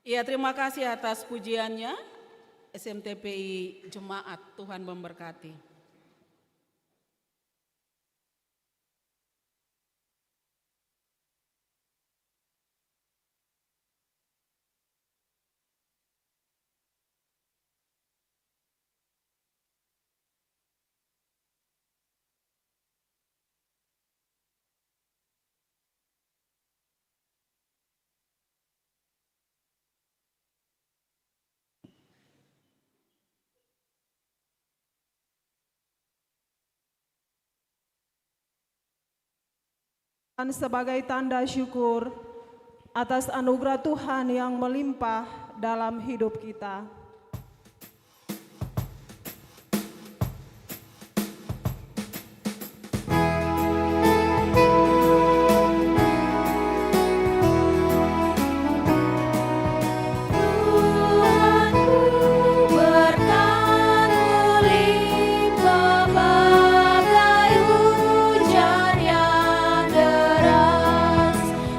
[SPEAKER 4] Ya, terima kasih atas pujiannya. SMTPI Jemaat, Tuhan memberkati.
[SPEAKER 8] Dan sebagai tanda syukur atas anugerah Tuhan yang melimpah dalam hidup kita.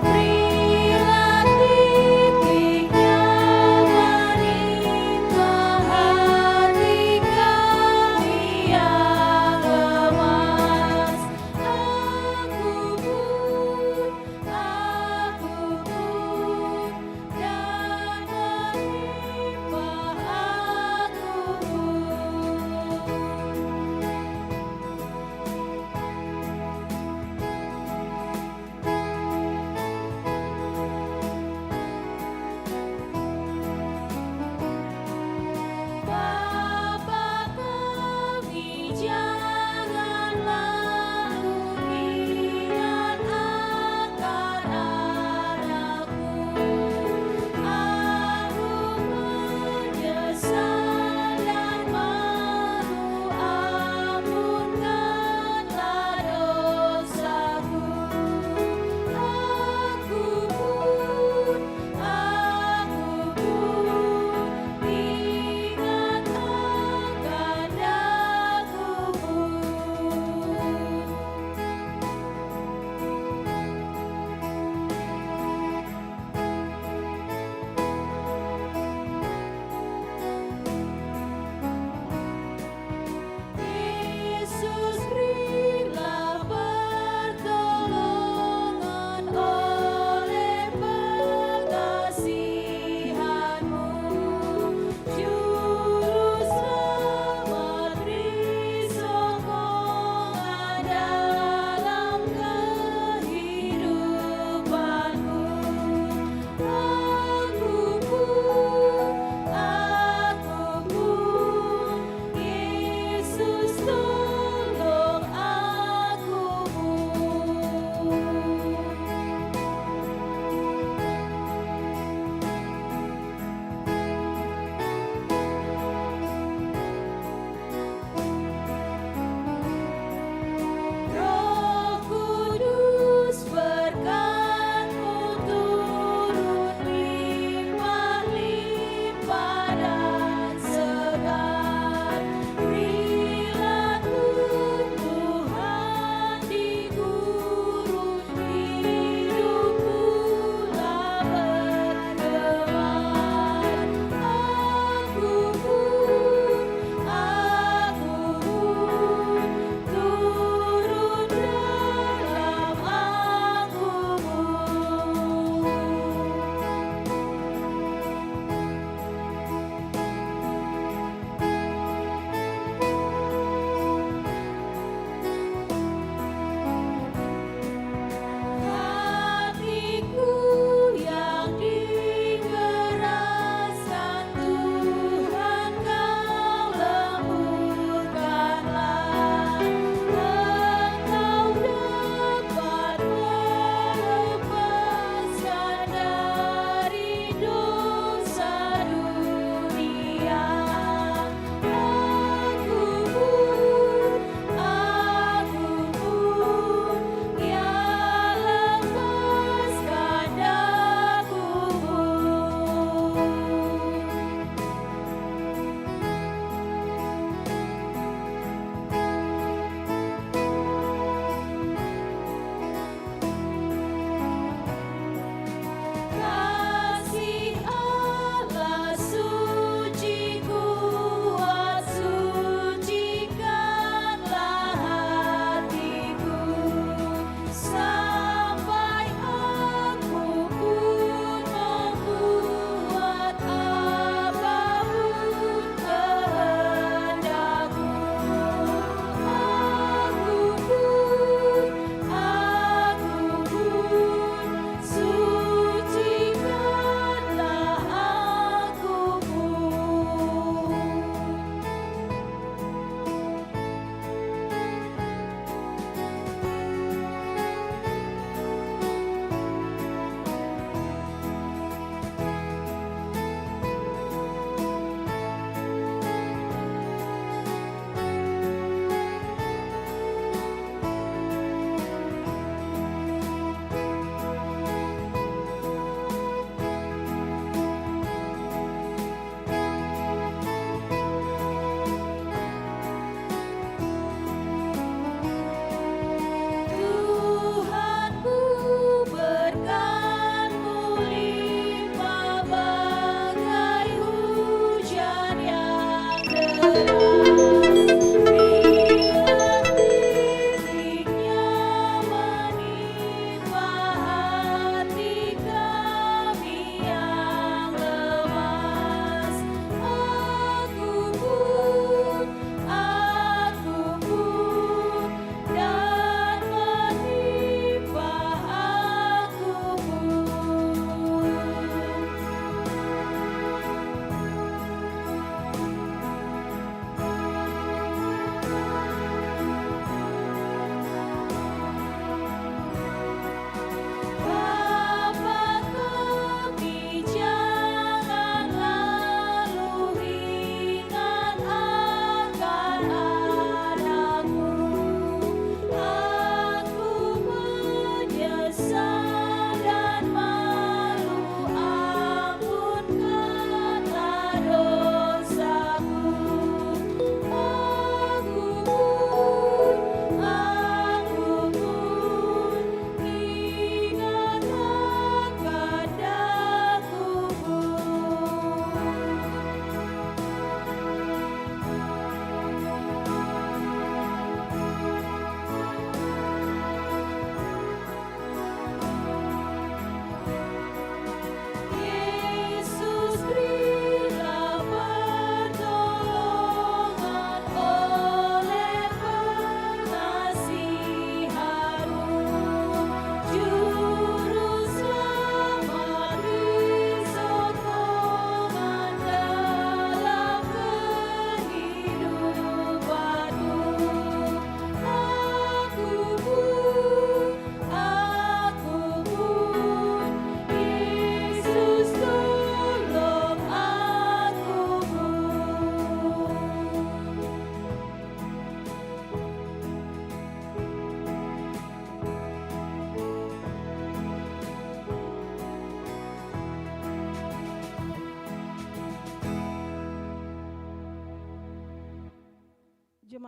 [SPEAKER 9] Berilah titiknya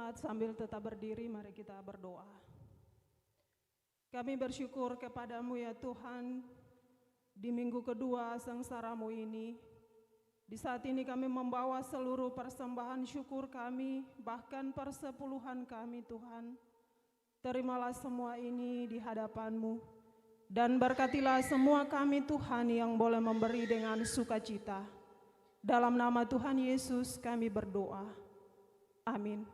[SPEAKER 8] jemaat sambil tetap berdiri, mari kita berdoa. Kami bersyukur kepadamu ya Tuhan, di minggu kedua sengsaramu ini. Di saat ini kami membawa seluruh persembahan syukur kami, bahkan persepuluhan kami Tuhan. Terimalah semua ini di hadapan-Mu, dan berkatilah semua kami Tuhan yang boleh memberi dengan sukacita. Dalam nama Tuhan Yesus kami berdoa. Amin.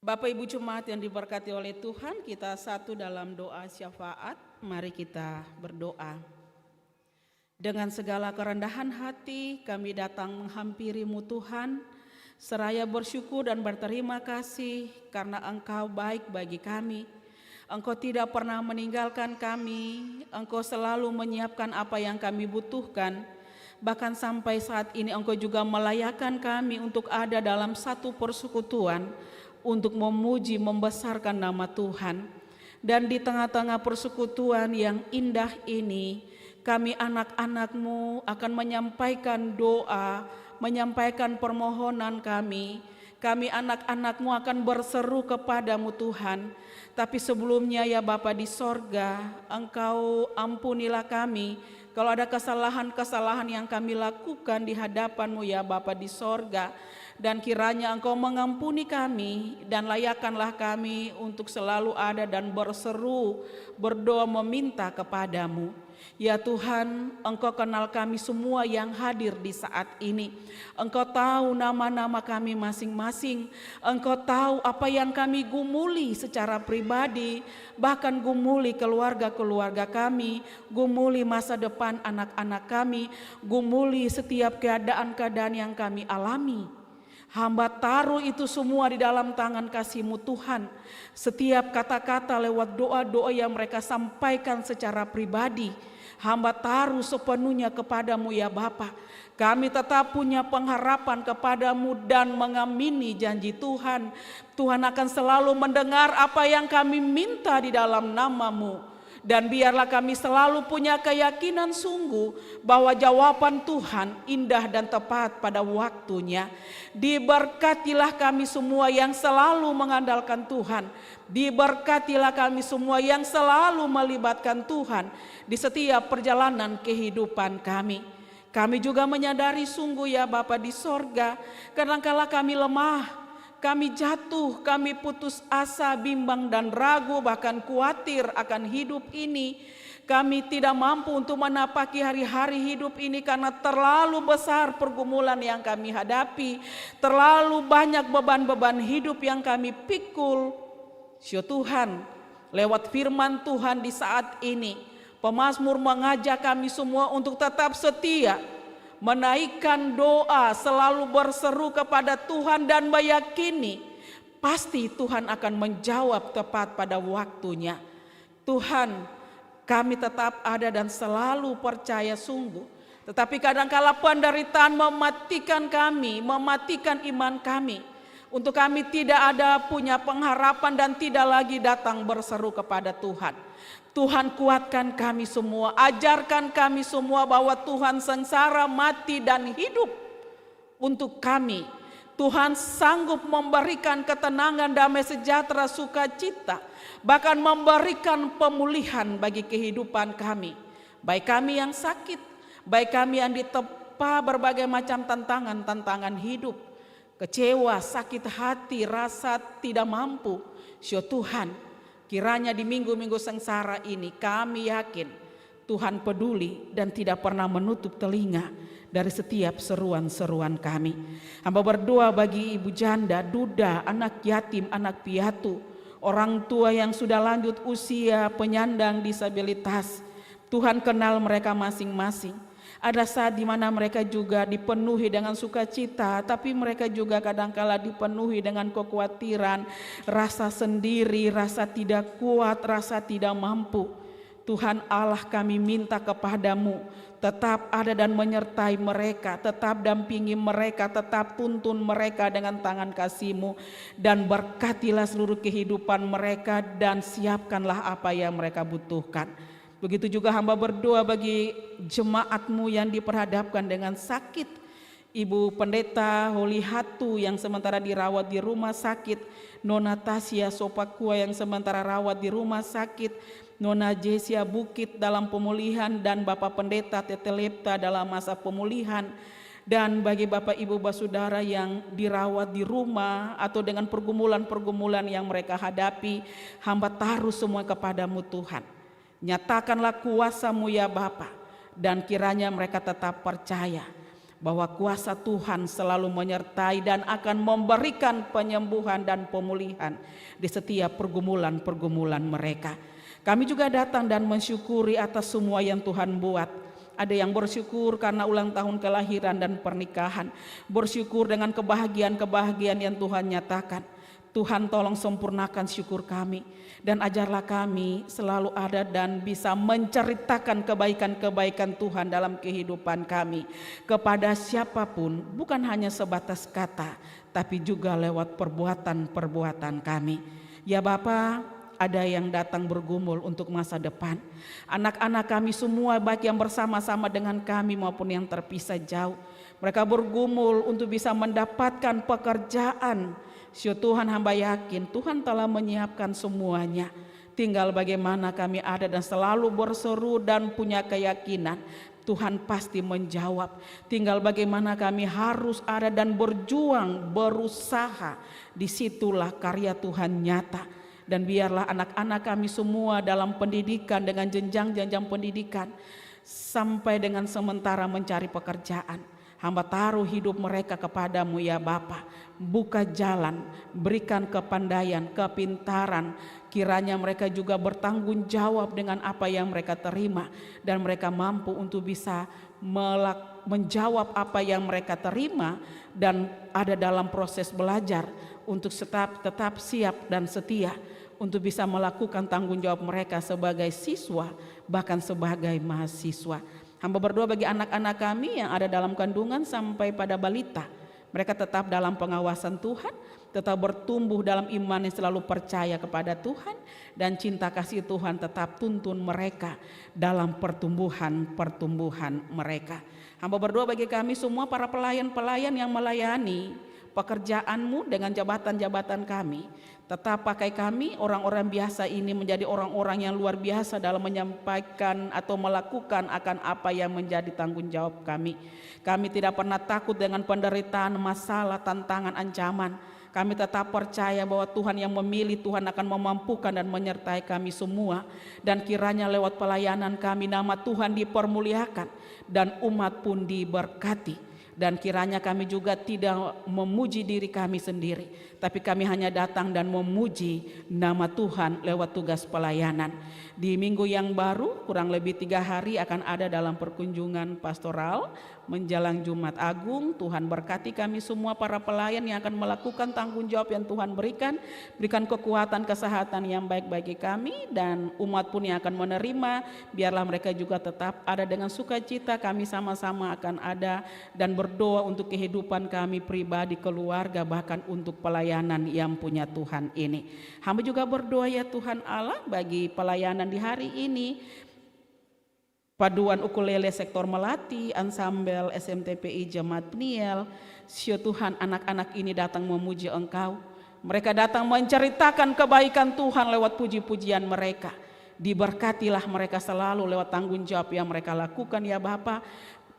[SPEAKER 4] Bapak Ibu Jemaat yang diberkati oleh Tuhan, kita satu dalam doa syafaat. Mari kita berdoa. Dengan segala kerendahan hati kami datang menghampiri-Mu Tuhan, seraya bersyukur dan berterima kasih karena Engkau baik bagi kami. Engkau tidak pernah meninggalkan kami, Engkau selalu menyiapkan apa yang kami butuhkan. Bahkan sampai saat ini Engkau juga melayakkan kami untuk ada dalam satu persekutuan, untuk memuji membesarkan nama Tuhan. Dan di tengah-tengah persekutuan yang indah ini, kami anak-anak-Mu akan menyampaikan doa, menyampaikan permohonan kami. Kami anak-anak-Mu akan berseru kepadamu Tuhan. Tapi sebelumnya ya Bapa di sorga, Engkau ampunilah kami kalau ada kesalahan-kesalahan yang kami lakukan di hadapan-Mu ya Bapa di sorga. Dan kiranya Engkau mengampuni kami dan layakkanlah kami untuk selalu ada dan berseru, berdoa meminta kepadamu. Ya Tuhan, Engkau kenal kami semua yang hadir di saat ini. Engkau tahu nama-nama kami masing-masing. Engkau tahu apa yang kami gumuli secara pribadi, bahkan gumuli keluarga-keluarga kami, gumuli masa depan anak-anak kami, gumuli setiap keadaan-keadaan yang kami alami. Hamba taruh itu semua di dalam tangan kasih-Mu Tuhan. Setiap kata-kata lewat doa-doa yang mereka sampaikan secara pribadi, hamba taruh sepenuhnya kepadamu ya Bapa. Kami tetap punya pengharapan kepadamu dan mengamini janji Tuhan. Tuhan akan selalu mendengar apa yang kami minta di dalam nama-Mu. Dan biarlah kami selalu punya keyakinan sungguh bahwa jawaban Tuhan indah dan tepat pada waktunya. Diberkatilah kami semua yang selalu mengandalkan Tuhan. Diberkatilah kami semua yang selalu melibatkan Tuhan di setiap perjalanan kehidupan kami. Kami juga menyadari sungguh ya Bapa di sorga, kadangkala kami lemah, kami jatuh, kami putus asa, bimbang dan ragu, bahkan khawatir akan hidup ini. Kami tidak mampu untuk menapaki hari-hari hidup ini karena terlalu besar pergumulan yang kami hadapi, terlalu banyak beban-beban hidup yang kami pikul. Ya Tuhan, lewat firman Tuhan di saat ini, pemazmur mengajak kami semua untuk tetap setia, menaikkan doa, selalu berseru kepada Tuhan dan meyakini pasti Tuhan akan menjawab tepat pada waktunya. Tuhan, kami tetap ada dan selalu percaya sungguh. Tetapi kadangkala penderitaan mematikan kami, mematikan iman kami. Untuk kami tidak ada punya pengharapan dan tidak lagi datang berseru kepada Tuhan. Tuhan kuatkan kami semua, ajarkan kami semua bahwa Tuhan sengsara, mati dan hidup untuk kami. Tuhan sanggup memberikan ketenangan, damai sejahtera, sukacita, bahkan memberikan pemulihan bagi kehidupan kami. Baik kami yang sakit, baik kami yang ditempa berbagai macam tantangan hidup, kecewa, sakit hati, rasa tidak mampu. Ya Tuhan, kiranya di minggu-minggu sengsara ini kami yakin Tuhan peduli dan tidak pernah menutup telinga dari setiap seruan-seruan kami. Hamba berdoa bagi ibu janda, duda, anak yatim, anak piatu, orang tua yang sudah lanjut usia, penyandang disabilitas. Tuhan kenal mereka masing-masing. Ada saat di mana mereka juga dipenuhi dengan sukacita, tapi mereka juga kadangkala dipenuhi dengan kekhawatiran, rasa sendiri, rasa tidak kuat, rasa tidak mampu. Tuhan Allah, kami minta kepadamu, tetap ada dan menyertai mereka, tetap dampingi mereka, tetap tuntun mereka dengan tangan kasih-Mu, dan berkatilah seluruh kehidupan mereka dan siapkanlah apa yang mereka butuhkan. Begitu juga hamba berdoa bagi jemaat-Mu yang diperhadapkan dengan sakit. Ibu Pendeta Holi Hatu yang sementara dirawat di rumah sakit, Nona Tasya Sopakua yang sementara rawat di rumah sakit, Nona Jesia Bukit dalam pemulihan, dan Bapak Pendeta Tete Lepta dalam masa pemulihan. Dan bagi Bapak Ibu Basudara yang dirawat di rumah atau dengan pergumulan-pergumulan yang mereka hadapi, hamba taruh semua kepada-Mu Tuhan. Nyatakanlah kuasa-Mu ya Bapa, dan kiranya mereka tetap percaya bahwa kuasa Tuhan selalu menyertai dan akan memberikan penyembuhan dan pemulihan di setiap pergumulan-pergumulan mereka. Kami juga datang dan mensyukuri atas semua yang Tuhan buat. Ada yang bersyukur karena ulang tahun kelahiran dan pernikahan, bersyukur dengan kebahagiaan-kebahagiaan yang Tuhan nyatakan. Tuhan tolong sempurnakan syukur kami, dan ajarlah kami selalu ada dan bisa menceritakan kebaikan-kebaikan Tuhan dalam kehidupan kami kepada siapapun, bukan hanya sebatas kata, tapi juga lewat perbuatan-perbuatan kami. Ya Bapa, ada yang datang bergumul untuk masa depan. Anak-anak kami semua, baik yang bersama-sama dengan kami maupun yang terpisah jauh, mereka bergumul untuk bisa mendapatkan pekerjaan. Tuhan, hamba yakin Tuhan telah menyiapkan semuanya. Tinggal bagaimana kami ada dan selalu berseru dan punya keyakinan Tuhan pasti menjawab. Tinggal bagaimana kami harus ada dan berjuang, berusaha. Disitulah karya Tuhan nyata. Dan biarlah anak-anak kami semua dalam pendidikan dengan jenjang-jenjang pendidikan sampai dengan sementara mencari pekerjaan. Hamba taruh hidup mereka kepada-Mu ya Bapa. Buka jalan, berikan kepandaian, kepintaran. Kiranya mereka juga bertanggung jawab dengan apa yang mereka terima, dan mereka mampu untuk bisa menjawab apa yang mereka terima, dan ada dalam proses belajar untuk tetap siap dan setia untuk bisa melakukan tanggung jawab mereka sebagai siswa, bahkan sebagai mahasiswa. Hamba berdoa bagi anak-anak kami yang ada dalam kandungan sampai pada balita. Mereka tetap dalam pengawasan Tuhan, tetap bertumbuh dalam iman yang selalu percaya kepada Tuhan, dan cinta kasih Tuhan tetap tuntun mereka dalam pertumbuhan mereka. Hamba berdoa bagi kami semua para pelayan-pelayan yang melayani pekerjaan-Mu dengan jabatan-jabatan kami. Tetap pakai kami orang-orang biasa ini menjadi orang-orang yang luar biasa dalam menyampaikan atau melakukan akan apa yang menjadi tanggung jawab kami. Kami tidak pernah takut dengan penderitaan, masalah, tantangan, ancaman. Kami tetap percaya bahwa Tuhan yang memilih, Tuhan akan memampukan dan menyertai kami semua. Dan kiranya lewat pelayanan kami nama Tuhan dipermuliakan dan umat pun diberkati. Dan kiranya kami juga tidak memuji diri kami sendiri, tapi kami hanya datang dan memuji nama Tuhan lewat tugas pelayanan. Di minggu yang baru, kurang lebih 3 hari akan ada dalam perkunjungan pastoral menjelang Jumat Agung. Tuhan berkati kami semua para pelayan yang akan melakukan tanggung jawab yang Tuhan berikan. Berikan kekuatan, kesehatan yang baik bagi kami, dan umat pun yang akan menerima. Biarlah mereka juga tetap ada dengan sukacita. Kami sama-sama akan ada dan berdoa untuk kehidupan kami pribadi, keluarga, bahkan untuk pelayanan yang punya Tuhan ini. Hamba juga berdoa ya Tuhan Allah bagi pelayanan di hari ini. Paduan ukulele sektor Melati, ansambel SMTPI Jemaat Peniel. Tuhan, anak-anak ini datang memuji Engkau. Mereka datang menceritakan kebaikan Tuhan lewat puji-pujian mereka. Diberkatilah mereka selalu lewat tanggung jawab yang mereka lakukan ya Bapa.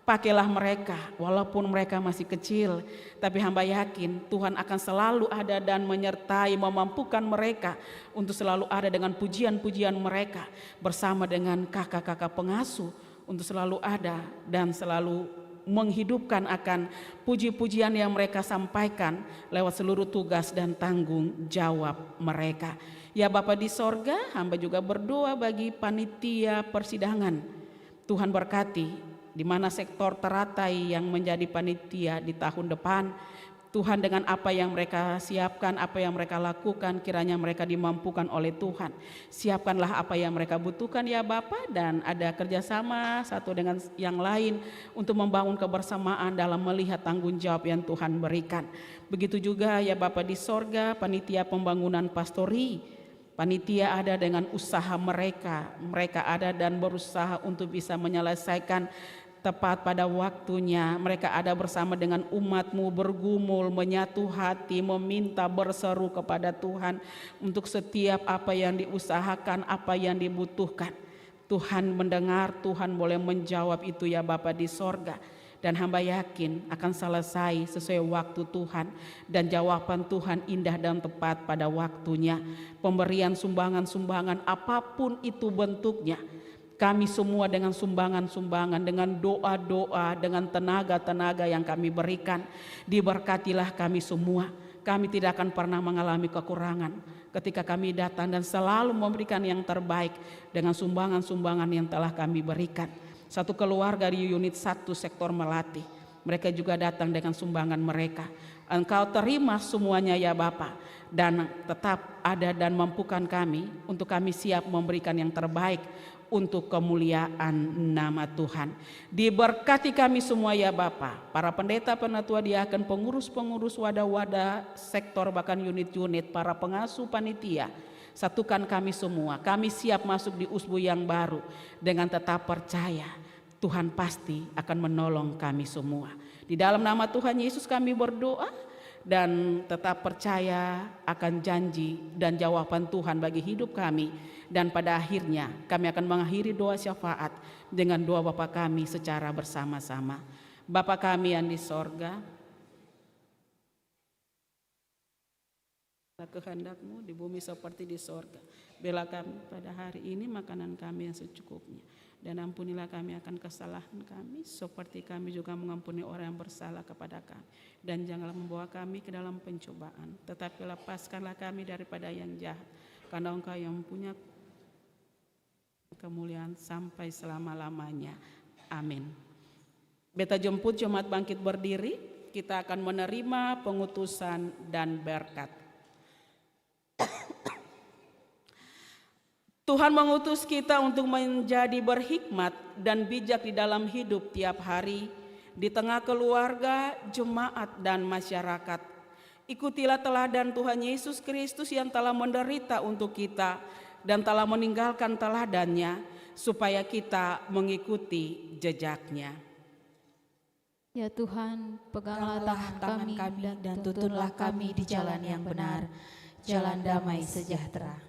[SPEAKER 4] Pakailah mereka walaupun mereka masih kecil, tapi hamba yakin Tuhan akan selalu ada dan menyertai, memampukan mereka untuk selalu ada dengan pujian-pujian mereka bersama dengan kakak-kakak pengasuh untuk selalu ada dan selalu menghidupkan akan puji-pujian yang mereka sampaikan lewat seluruh tugas dan tanggung jawab mereka. Ya Bapa di sorga, hamba juga berdoa bagi panitia persidangan. Tuhan berkati di mana sektor teratai yang menjadi panitia di tahun depan. Tuhan, dengan apa yang mereka siapkan, apa yang mereka lakukan, kiranya mereka dimampukan oleh Tuhan. Siapkanlah apa yang mereka butuhkan ya Bapa, dan ada kerjasama satu dengan yang lain untuk membangun kebersamaan dalam melihat tanggung jawab yang Tuhan berikan. Begitu juga ya Bapa di sorga, panitia pembangunan pastori. Panitia ada dengan usaha mereka ada dan berusaha untuk bisa menyelesaikan tepat pada waktunya. Mereka ada bersama dengan umat-Mu, bergumul, menyatu hati, meminta, berseru kepada Tuhan untuk setiap apa yang diusahakan, apa yang dibutuhkan. Tuhan mendengar, Tuhan boleh menjawab itu ya Bapa di sorga. Dan hamba yakin akan selesai sesuai waktu Tuhan, dan jawaban Tuhan indah dan tepat pada waktunya. Pemberian sumbangan-sumbangan apapun itu bentuknya, kami semua dengan sumbangan-sumbangan, dengan doa-doa, dengan tenaga-tenaga yang kami berikan, diberkatilah kami semua. Kami tidak akan pernah mengalami kekurangan ketika kami datang, dan selalu memberikan yang terbaik dengan sumbangan-sumbangan yang telah kami berikan. Satu keluarga di unit 1 sektor Melati, mereka juga datang dengan sumbangan mereka. Engkau terima semuanya ya Bapa, dan tetap ada dan mampukan kami untuk kami siap memberikan yang terbaik untuk kemuliaan nama Tuhan. Diberkati kami semua ya Bapa, para pendeta, penatua, diaken, pengurus-pengurus wadah-wadah sektor bahkan unit-unit, para pengasuh panitia. Satukan kami semua, kami siap masuk di usbu yang baru dengan tetap percaya Tuhan pasti akan menolong kami semua. Di dalam nama Tuhan Yesus kami berdoa dan tetap percaya akan janji dan jawaban Tuhan bagi hidup kami. Dan pada akhirnya kami akan mengakhiri doa syafaat dengan doa Bapa kami secara bersama-sama. Bapa kami yang di sorga, kehendak-Mu di bumi seperti di sorga. Bela kami pada hari ini makanan kami yang secukupnya, dan ampunilah kami akan kesalahan kami seperti kami juga mengampuni orang yang bersalah kepada kami. Dan janganlah membawa kami ke dalam pencobaan, tetapi lepaskanlah kami daripada yang jahat, karena Engkau yang punya kemuliaan sampai selama-lamanya. Amin. Beta jemput jemaat bangkit berdiri, kita akan menerima pengutusan dan berkat. Tuhan mengutus kita untuk menjadi berhikmat dan bijak di dalam hidup tiap hari, di tengah keluarga, jemaat, dan masyarakat. Ikutilah teladan Tuhan Yesus Kristus yang telah menderita untuk kita dan telah meninggalkan teladannya, supaya kita mengikuti jejaknya.
[SPEAKER 5] Ya Tuhan, peganglah tangan kami dan tuntunlah kami di jalan yang benar, jalan damai sejahtera.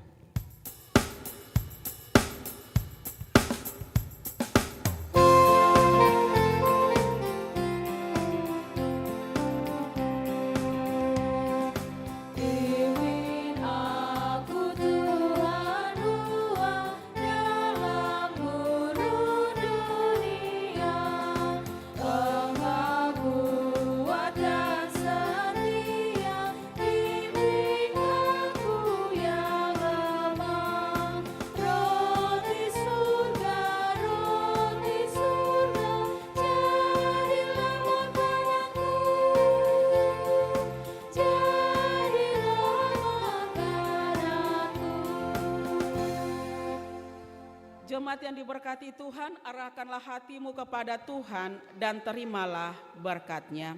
[SPEAKER 4] Jemaat yang diberkati Tuhan, arahkanlah hatimu kepada Tuhan dan terimalah berkat-Nya.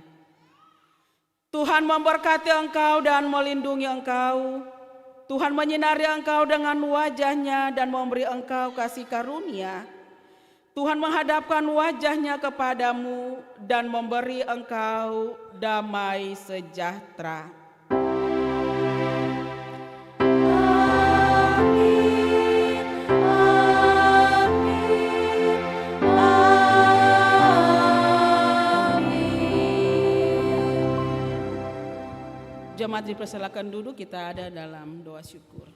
[SPEAKER 4] Tuhan memberkati engkau dan melindungi engkau. Tuhan menyinari engkau dengan wajah-Nya dan memberi engkau kasih karunia. Tuhan menghadapkan wajah-Nya kepadamu dan memberi engkau damai sejahtera. Jemaat dipersilakan duduk, kita ada dalam doa syukur.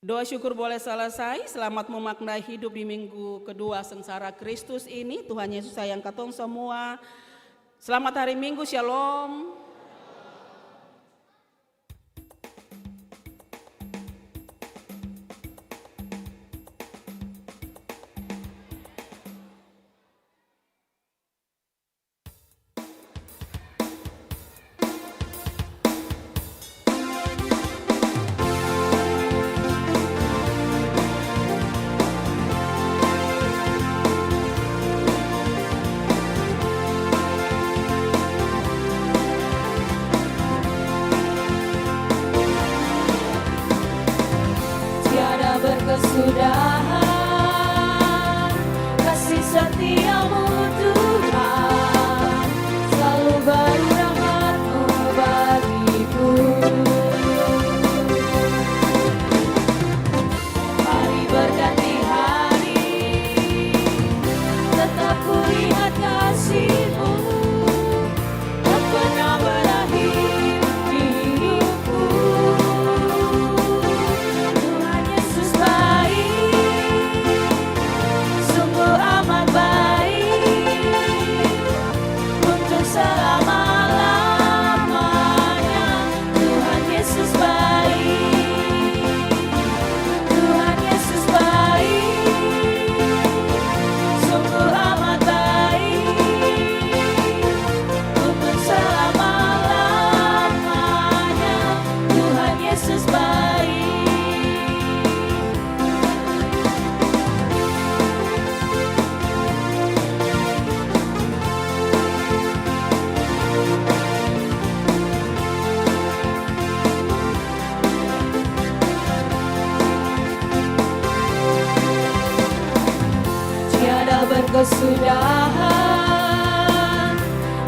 [SPEAKER 4] Doa syukur boleh selesai. Selamat memaknai hidup di minggu kedua sengsara Kristus ini. Tuhan Yesus sayang katong semua. Selamat hari Minggu, shalom.
[SPEAKER 5] kesudahan.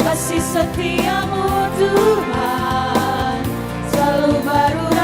[SPEAKER 5] Kasih setiamu Tuhan selalu baru